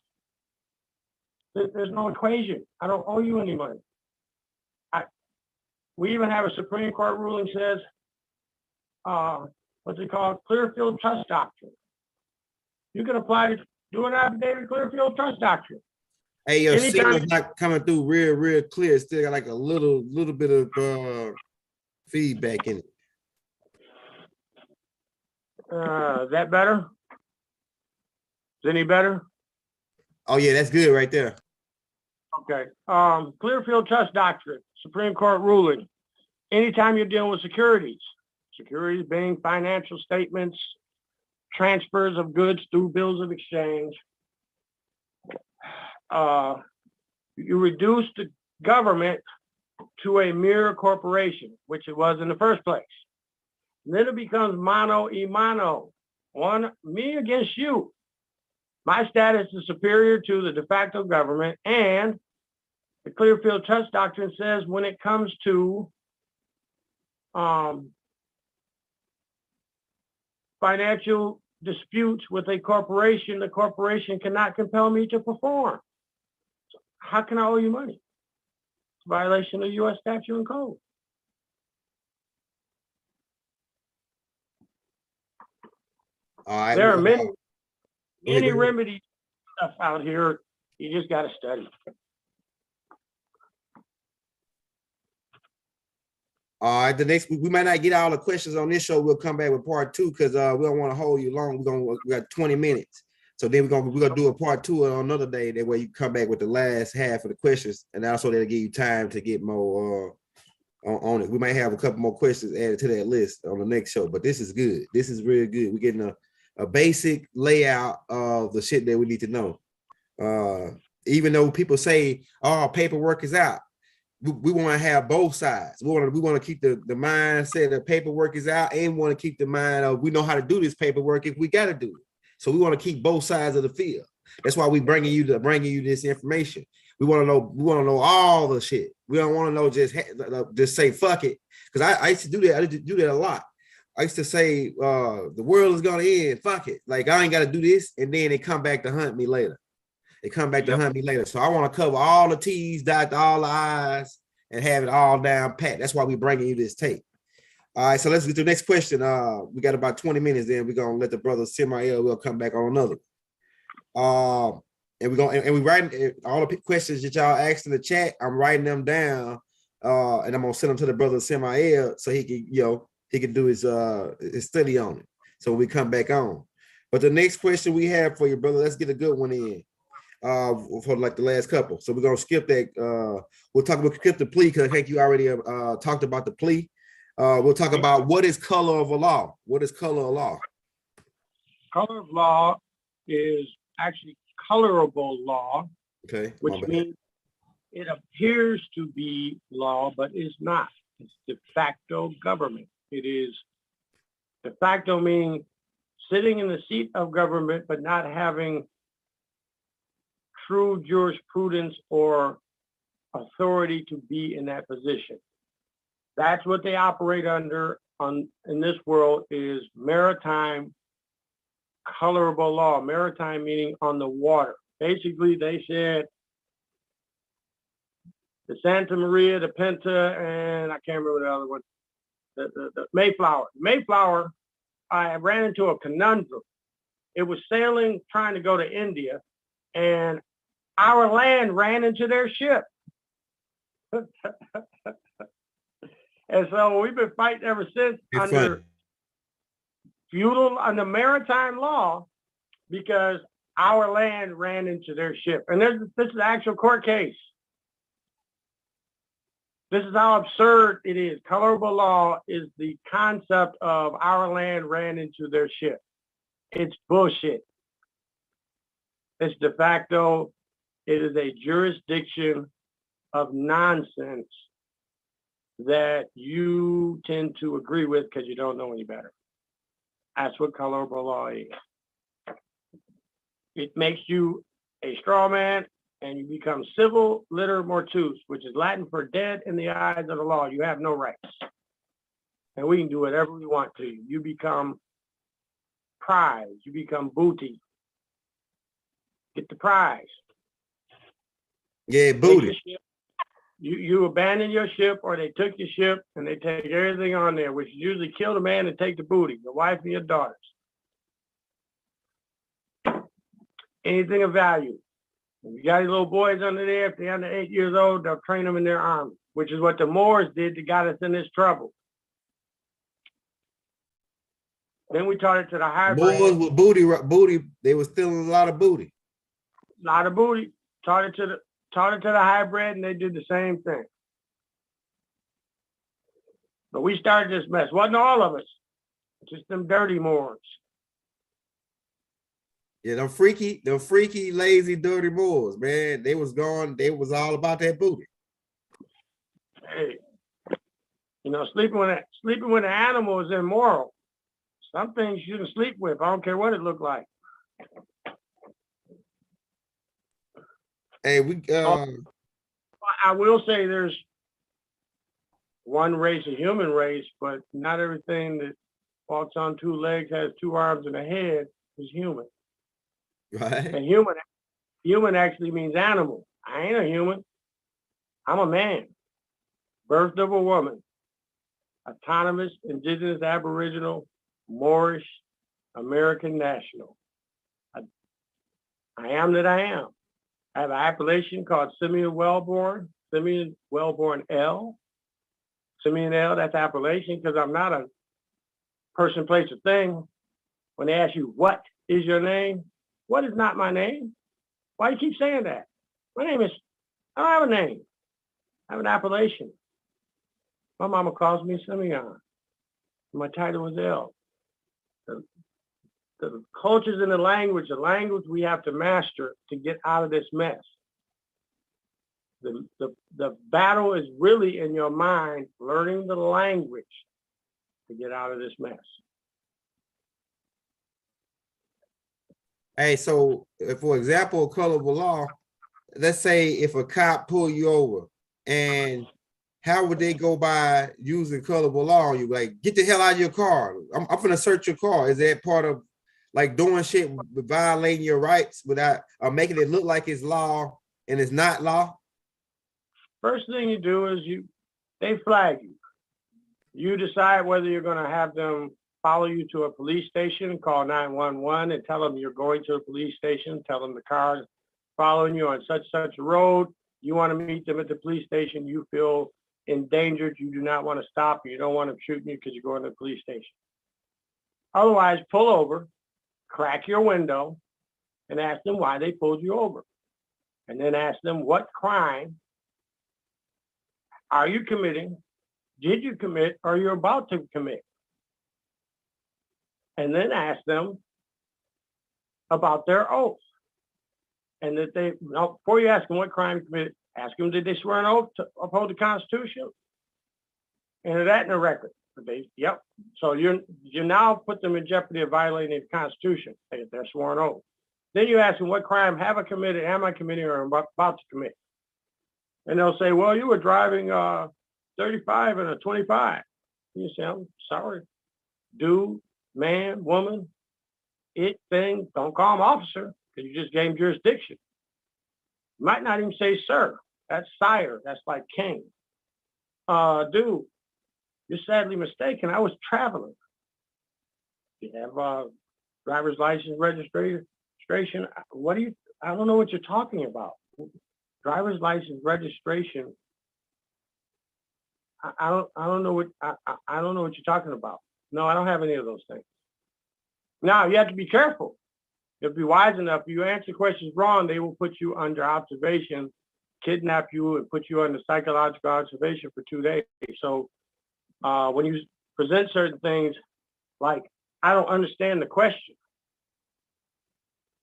There's no equation. I don't owe you any money. We even have a Supreme Court ruling says, what's it called? Clearfield Trust Doctrine. You can apply to do an affidavit Clearfield Trust Doctrine. Hey, your Anytime- signal's not coming through real clear. It's still got like a little bit of feedback in it. Is that better? Is any better? Oh yeah, that's good right there. Okay. Clearfield Trust Doctrine, Supreme Court ruling. Anytime you're dealing with securities being financial statements, transfers of goods through bills of exchange, you reduce the government to a mere corporation, which it was in the first place. And then it becomes mano a mano, me against you. My status is superior to the de facto government, and the Clearfield Trust Doctrine says when it comes to financial disputes with a corporation, the corporation cannot compel me to perform. How can I owe you money? It's a violation of U.S. statute and code. All right. There are many go ahead. remedy stuff out here. You just got to study. All right, the next we might not get all the questions on this show. We'll come back with part 2 because we don't want to hold you long. We got 20 minutes, so then we're gonna do a part 2 on another day. That way you come back with the last half of the questions, and also that'll give you time to get more on it. We might have a couple more questions added to that list on the next show, but this is good. This is real good. We're getting a basic layout of the shit that we need to know. Even though people say, "Oh, paperwork is out." We want to have both sides. We want to keep the mindset that paperwork is out, and want to keep the mind of we know how to do this paperwork if we got to do it. So we want to keep both sides of the field. That's why we bringing you this information. We want to know all the shit. We don't want to know just say fuck it. Because I used to do that. I used to do that a lot. I used to say the world is gonna end. Fuck it. Like I ain't got to do this, and then they come back to hunt me later. They come back to hunt me later. So I want to cover all the T's, dot all the I's, and have it all down pat. That's why we're bringing you this tape. All right, so let's get to the next question. We got about 20 minutes. Then we're gonna let the brother Simeon will come back on another. And we writing all the questions that y'all asked in the chat. I'm writing them down, and I'm gonna send them to the brother Simeon so he can do his study on it. So we come back on. But the next question we have for you, brother, let's get a good one in. For like the last couple. So we're gonna skip that. We'll skip the plea because I think you already talked about the plea. We'll talk about what is color of a law. What is color of law? Color of law is actually colorable law. Okay. Which means it appears to be law, but is not. It's de facto government. It is de facto meaning sitting in the seat of government, but not having true jurisprudence or authority to be in that position. That's what they operate under in this world is maritime colorable law. Maritime meaning on the water. Basically, they said the Santa Maria, the Penta, and I can't remember the other one, the Mayflower. Mayflower, I ran into a conundrum. It was sailing, trying to go to India, and our land ran into their ship. And so we've been fighting ever since under maritime law because our land ran into their ship. And this is an actual court case. This is how absurd it is. Colorable law is the concept of our land ran into their ship. It's bullshit. It's de facto. It is a jurisdiction of nonsense that you tend to agree with because you don't know any better. That's what colorable law is. It makes you a straw man and you become civil liter mortuus, which is Latin for dead in the eyes of the law. You have no rights. And we can do whatever we want to you. You become prize. You become booty. Get the prize. Yeah, booty. You abandon your ship, or they took your ship and they take everything on there, which usually kill the man and take the booty, your wife and your daughters. Anything of value. If you got your little boys under there, if they're under 8 years old, they'll train them in their army, which is what the Moors did that got us in this trouble. Then we taught it to the hybrid. Boys with booty, they were stealing a lot of booty. A lot of booty. Taught it to the hybrid, and they did the same thing. But we started this mess. Wasn't all of us. Just them dirty Moors. Yeah, them freaky, lazy, dirty Moors, man. They was gone. They was all about that booty. Hey, you know, sleeping with an animal is immoral. Some things you shouldn't sleep with. I don't care what it looked like. Hey, I will say there's one race, a human race, but not everything that walks on two legs, has two arms and a head is human. right. And human actually means animal. I ain't a human. I'm a man. Birth of a woman. Autonomous, indigenous, aboriginal, Moorish, American national. I am that I am. I have an appellation called Simeon Wellborn L. Simeon L, that's appellation because I'm not a person, place, or thing. When they ask you, what is your name? What is not my name? Why do you keep saying that? My name is, I don't have a name. I have an appellation. My mama calls me Simeon. My title is L. The cultures and the language we have to master to get out of this mess. The battle is really in your mind, learning the language to get out of this mess. Hey, so for example, colorable law, let's say if a cop pull you over, and how would they go by using colorable law on you? Like, get the hell out of your car. I'm gonna search your car. Is that part of like doing shit, violating your rights without making it look like it's law and it's not law? First thing you do is they flag you. You decide whether you're going to have them follow you to a police station, call 911 and tell them you're going to a police station, tell them the car's following you on such a road. You want to meet them at the police station. You feel endangered. You do not want to stop. You don't want them shooting you because you're going to the police station. Otherwise, pull over, crack your window, and ask them why they pulled you over. And then ask them, what crime are you committing? Did you commit, or you're about to commit? And then ask them about their oath. And that before you ask them what crime you committed, ask them, did they swear an oath to uphold the Constitution? Enter that in the record. Yep. So you now put them in jeopardy of violating the Constitution if they're sworn oath. Then you ask them, what crime have I committed, am I committing, or am I about to commit? And they'll say, well, you were driving 35 and a 25. And you say, I'm sorry. Dude, man, woman, it, thing, don't call them officer because you just gave them jurisdiction. You might not even say sir. That's sire. That's like king. Dude, you're sadly mistaken. I was traveling. You have driver's license registration. What do you? I don't know what you're talking about. Driver's license registration. I don't know what I don't know what you're talking about. No, I don't have any of those things. Now you have to be careful. You have to be wise enough. If you answer questions wrong, they will put you under observation kidnap you and put you under psychological observation for 2 days. So when you present certain things, like, I don't understand the question.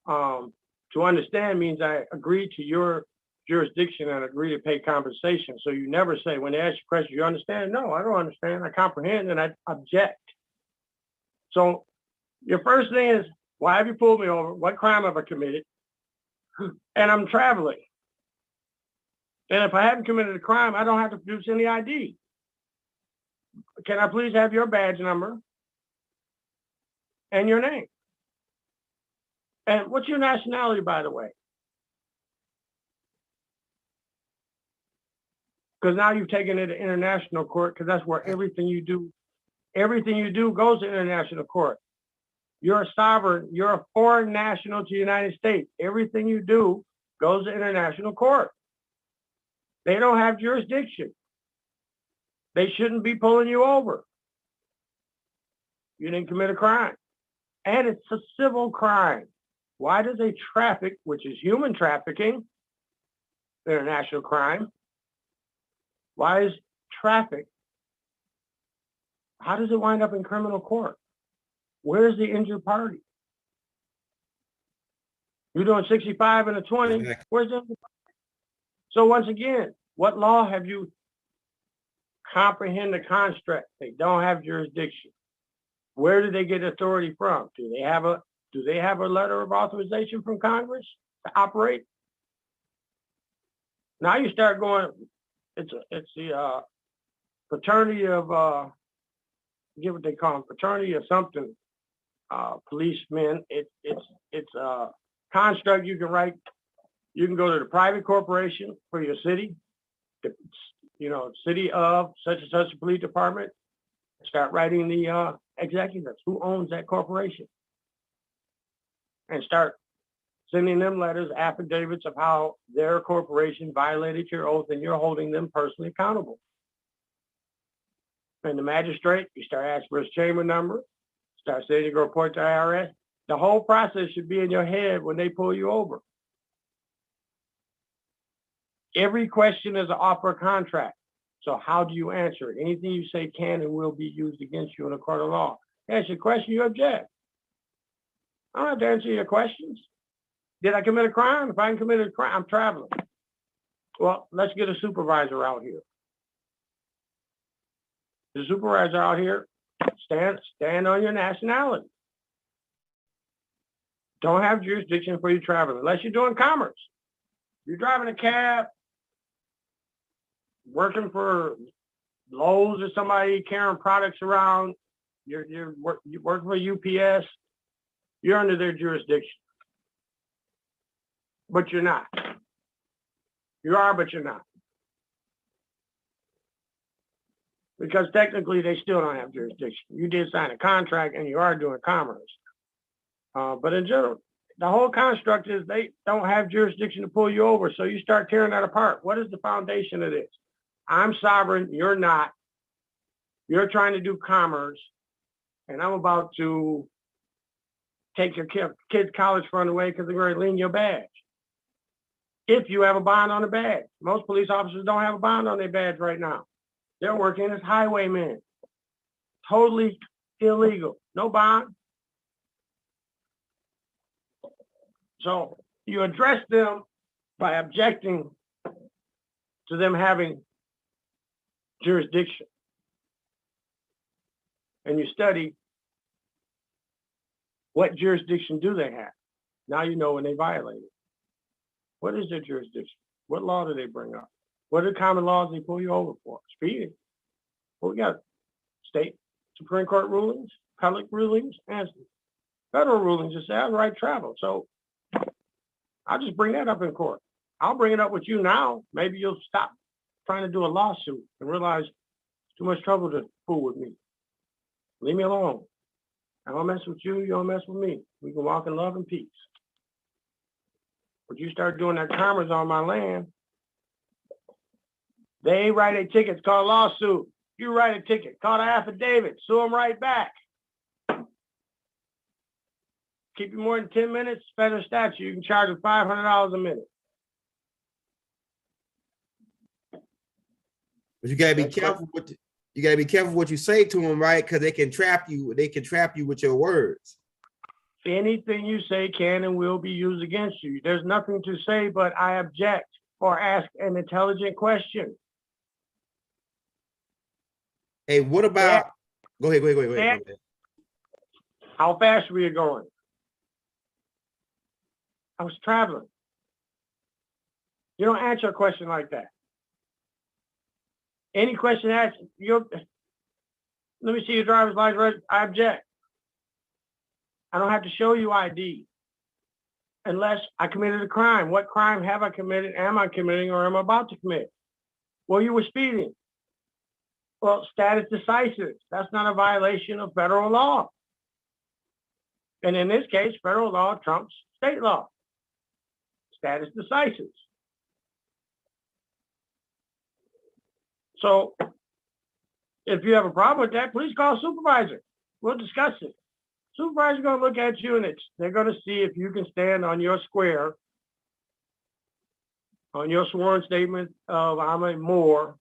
To understand means I agree to your jurisdiction and agree to pay compensation. So you never say, when they ask you a question, you understand? No, I don't understand. I comprehend and I object. So your first thing is, why have you pulled me over? What crime have I committed? And I'm traveling. And if I haven't committed a crime, I don't have to produce any ID. Can I please have your badge number and your name? And what's your nationality, by the way? Because now you've taken it to international court, because that's where everything you do goes to international court. You're a sovereign, you're a foreign national to the United States. Everything you do goes to international court. They don't have jurisdiction. They shouldn't be pulling you over. You didn't commit a crime. And it's a civil crime. Why does a traffic, which is human trafficking, international crime? Why is traffic, how does it wind up in criminal court? Where's the injured party? You're doing 65 and a 20. Exactly. Where's the injured party? So once again, what law have you comprehend the construct? They don't have jurisdiction. Where do they get authority from? Do they have a letter of authorization from Congress to operate? Now you start going, it's the fraternity of I forget what they call them, fraternity of something, policemen. It's a construct you can write. You can go to the private corporation for your city, city of such and such a police department, start writing the executives, who owns that corporation, and start sending them letters, affidavits of how their corporation violated your oath and you're holding them personally accountable. And the magistrate, you start asking for his chamber number, start saying you go report to IRS. The whole process should be in your head when they pull you over. Every question is an offer of contract. So how do you answer it? Anything you say can and will be used against you in a court of law. Ask your question, you object. I don't have to answer your questions. Did I commit a crime? If I didn't commit a crime, I'm traveling. Well, let's get a supervisor out here. The supervisor out here, stand on your nationality. Don't have jurisdiction for you traveling, unless you're doing commerce. You're driving a cab, working for Lowe's or somebody carrying products around, you're working for UPS, you're under their jurisdiction. But you're not. You are, but you're not. Because technically they still don't have jurisdiction. You did sign a contract and you are doing commerce. But in general, the whole construct is they don't have jurisdiction to pull you over. So you start tearing that apart. What is the foundation of this? I'm sovereign, you're not. You're trying to do commerce, and I'm about to take your kid's college fund away because they're going to lien your badge. If you have a bond on the badge. Most police officers don't have a bond on their badge right now. They're working as highwaymen. Totally illegal. No bond. So you address them by objecting to them having jurisdiction. And you study what jurisdiction do they have. Now you know when they violate it. What is their jurisdiction? What law do they bring up? What are the common laws they pull you over for? Speeding. Well, we got state Supreme Court rulings, public rulings, and federal rulings that say I have the right to travel. So I'll just bring that up in court. I'll bring it up with you now. Maybe you'll stop trying to do a lawsuit and realize it's too much trouble to fool with me. Leave me alone. I don't mess with you, you don't mess with me. We can walk in love and peace. But you start doing that commerce on my land, they write a ticket, it's called a lawsuit. You write a ticket, call an affidavit, sue them right back. Keep you more than 10 minutes, federal statute, you can charge them $500 a minute. But you gotta be That's careful what you gotta be careful what you say to them, right? Because they can trap you. They can trap you with your words. Anything you say can and will be used against you. There's nothing to say but I object or ask an intelligent question. Hey, what about? Go ahead. Go ahead. Go ahead. And how fast were you going? I was traveling. You don't answer a question like that. Any question asked, let me see your driver's license. I object. I don't have to show you ID unless I committed a crime. What crime have I committed? Am I committing or am I about to commit? Well, you were speeding. Well, status decisis. That's not a violation of federal law. And in this case, federal law trumps state law. Status decisis. So if you have a problem with that, please call a supervisor. We'll discuss it. Supervisor's going to look at you and they're going to see if you can stand on your square, on your sworn statement of I'm a Moor,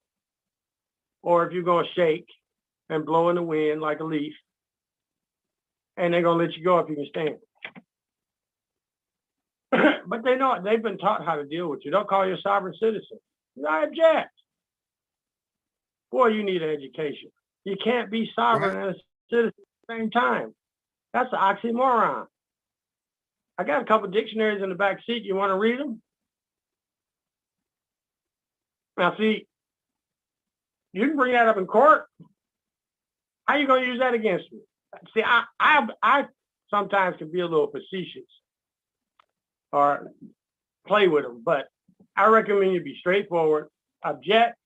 or if you're going to shake and blow in the wind like a leaf, and they're going to let you go if you can stand. But they know it. They've been taught how to deal with you. They'll call you a sovereign citizen. I object. Boy, you need an education. You can't be sovereign and a citizen at the same time. That's an oxymoron. I got a couple dictionaries in the back seat. You want to read them? Now, see, you can bring that up in court. How are you going to use that against me? See, I sometimes can be a little facetious or play with them, but I recommend you be straightforward, object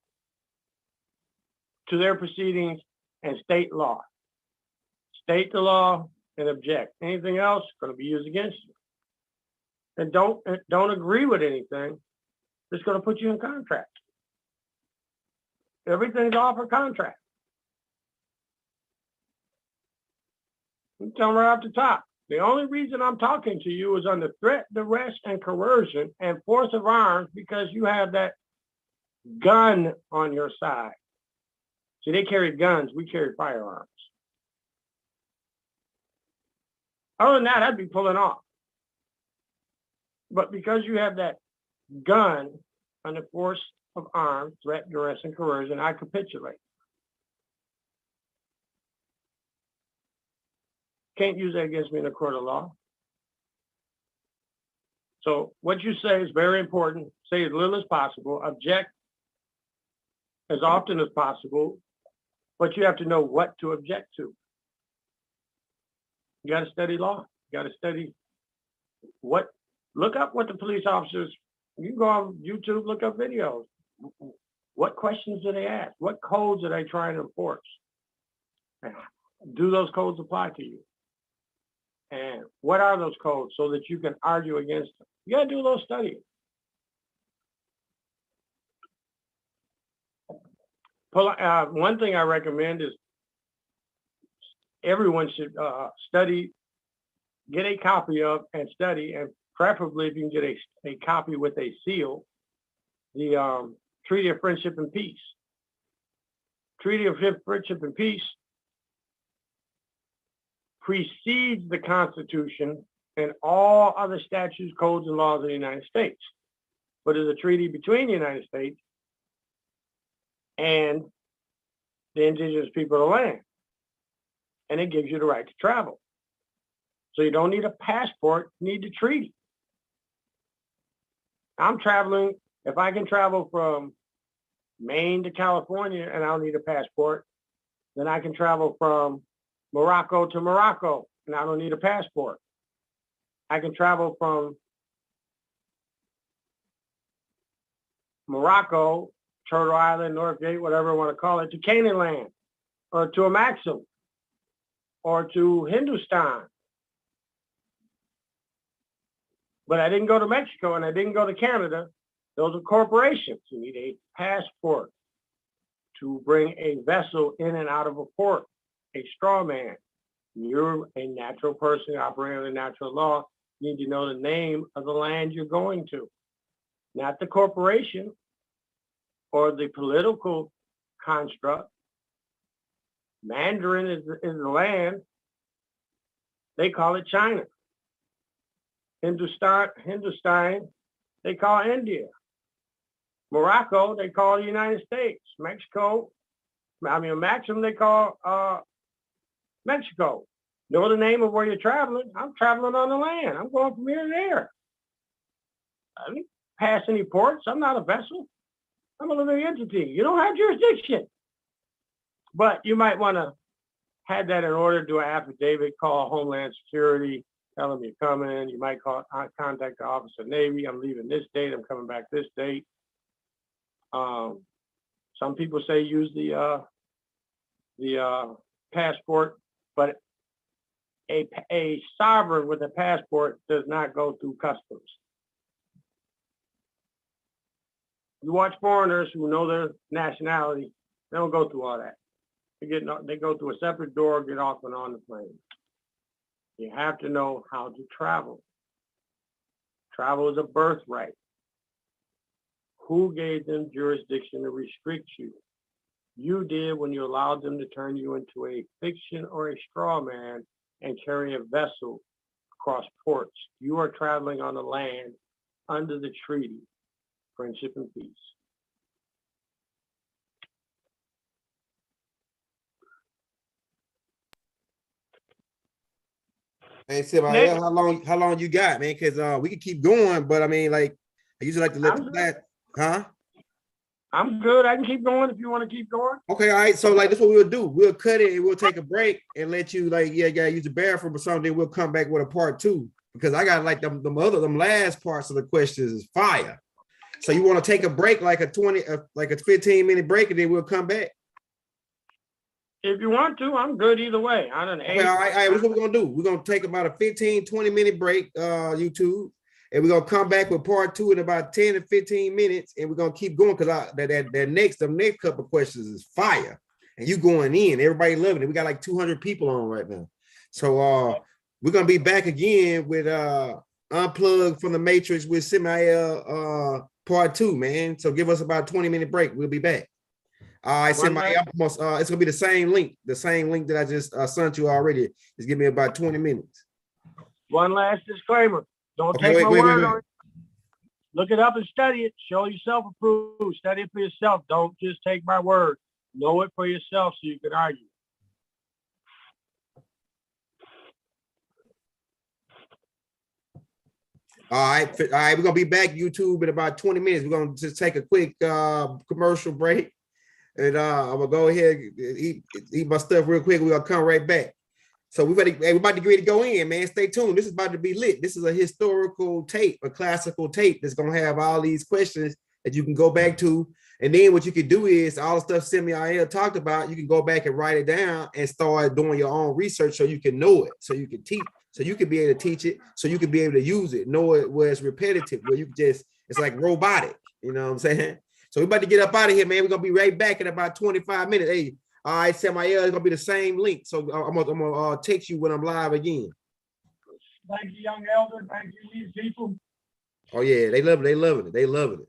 to their proceedings and state law. State the law and object. Anything else is going to be used against you. And don't agree with anything. It's going to put you in contract. Everything's off a contract. I'm telling right off the top. The only reason I'm talking to you is under threat, duress, and coercion and force of arms because you have that gun on your side. See, they carry guns. We carry firearms. Other than that, I'd be pulling off. But because you have that gun under force of arms, threat, duress, and coercion, I capitulate. Can't use that against me in a court of law. So what you say is very important. Say as little as possible. Object as often as possible. But you have to know what to object to. You got to study law. You got to study look up what the police officers, you can go on YouTube, look up videos. What questions do they ask? What codes are they trying to enforce? And do those codes apply to you? And what are those codes so that you can argue against them? You got to do those studies. One thing I recommend is everyone should study, get a copy of and study, and preferably if you can get a copy with a seal, the Treaty of Friendship and Peace. Treaty of Friendship and Peace precedes the Constitution and all other statutes, codes, and laws of the United States, but is a treaty between the United States and the indigenous people of the land. And it gives you the right to travel. So you don't need a passport, you need the treaty. I'm traveling, if I can travel from Maine to California and I don't need a passport, then I can travel from Morocco to Morocco and I don't need a passport. I can travel from Morocco, Turtle Island, North Gate, whatever you want to call it, to Canaan land, or to a Maxim, or to Hindustan. But I didn't go to Mexico and I didn't go to Canada. Those are corporations. You need a passport to bring a vessel in and out of a port, a straw man. You're a natural person operating under natural law. You need to know the name of the land you're going to, not the corporation or the political construct. Mandarin is the land. They call it China. Hindustan, they call India. Morocco, they call the United States. Maximum, they call Mexico. Know the name of where you're traveling? I'm traveling on the land. I'm going from here to there. I didn't pass any ports. I'm not a vessel. I'm a living entity. You don't have jurisdiction. But you might want to have that in order, do an affidavit, call Homeland Security, tell them you're coming. You might contact the Office of Navy. I'm leaving this date. I'm coming back this date. Some people say use the passport, but a sovereign with a passport does not go through customs. You watch foreigners who know their nationality, they don't go through all that. They go through a separate door, get off and on the plane. You have to know how to travel. Travel is a birthright. Who gave them jurisdiction to restrict you? You did when you allowed them to turn you into a fiction or a straw man and carry a vessel across ports. You are traveling on the land under the treaty, friendship and peace. Hey, Simeon, how long you got, man? Because we can keep going, but I mean, like, I usually like to let that, huh? I'm good. I can keep going if you want to keep going. Okay, all right. So like that's what we'll do. We'll cut it and we'll take a break and let you like, yeah, use the bathroom or something. We'll come back with a part 2 because I got like them last parts of the questions is fire. So you want to take a break, like a 15-minute break, and then we'll come back. If you want to, I'm good either way. I don't. Okay, all right. That's what we're gonna do. We're gonna take about a 15-20-minute break, YouTube. And we're gonna come back with part 2 in about 10 to 15 minutes, and we're gonna keep going because the next couple of questions is fire, and you going in. Everybody loving it. We got like 200 people on right now, so we're gonna be back again with Unplugged from the Matrix with Simeon part 2, man. So give us about a 20-minute break. We'll be back. All right, Simeon. It's gonna be the same link that I just sent you already. Just give me about 20 minutes. One last disclaimer. Don't take my word on it. Look it up and study it. Show yourself approved. Study it for yourself. Don't just take my word. Know it for yourself so you can argue. All right. We're gonna be back YouTube in about 20 minutes. We're gonna just take a quick commercial break, and I'm gonna go ahead and eat my stuff real quick. We're gonna come right back. So we're about to get ready to go in, man. Stay tuned. This is about to be lit. This is a historical tape, a classical tape that's gonna have all these questions that you can go back to. And then what you can do is all the stuff Simeon talked about, you can go back and write it down and start doing your own research so you can know it, so you can teach, so you can be able to teach it, so you can be able to use it, know it where it's repetitive, where you can just, it's like robotic, you know what I'm saying? So we're about to get up out of here, man. We're gonna be right back in about 25 minutes. Hey, all right, Simeon, it's gonna be the same link. So I'm gonna text you when I'm live again. Thank you, young elder. Thank you, these people. Oh yeah, they love it. They loving it. All right.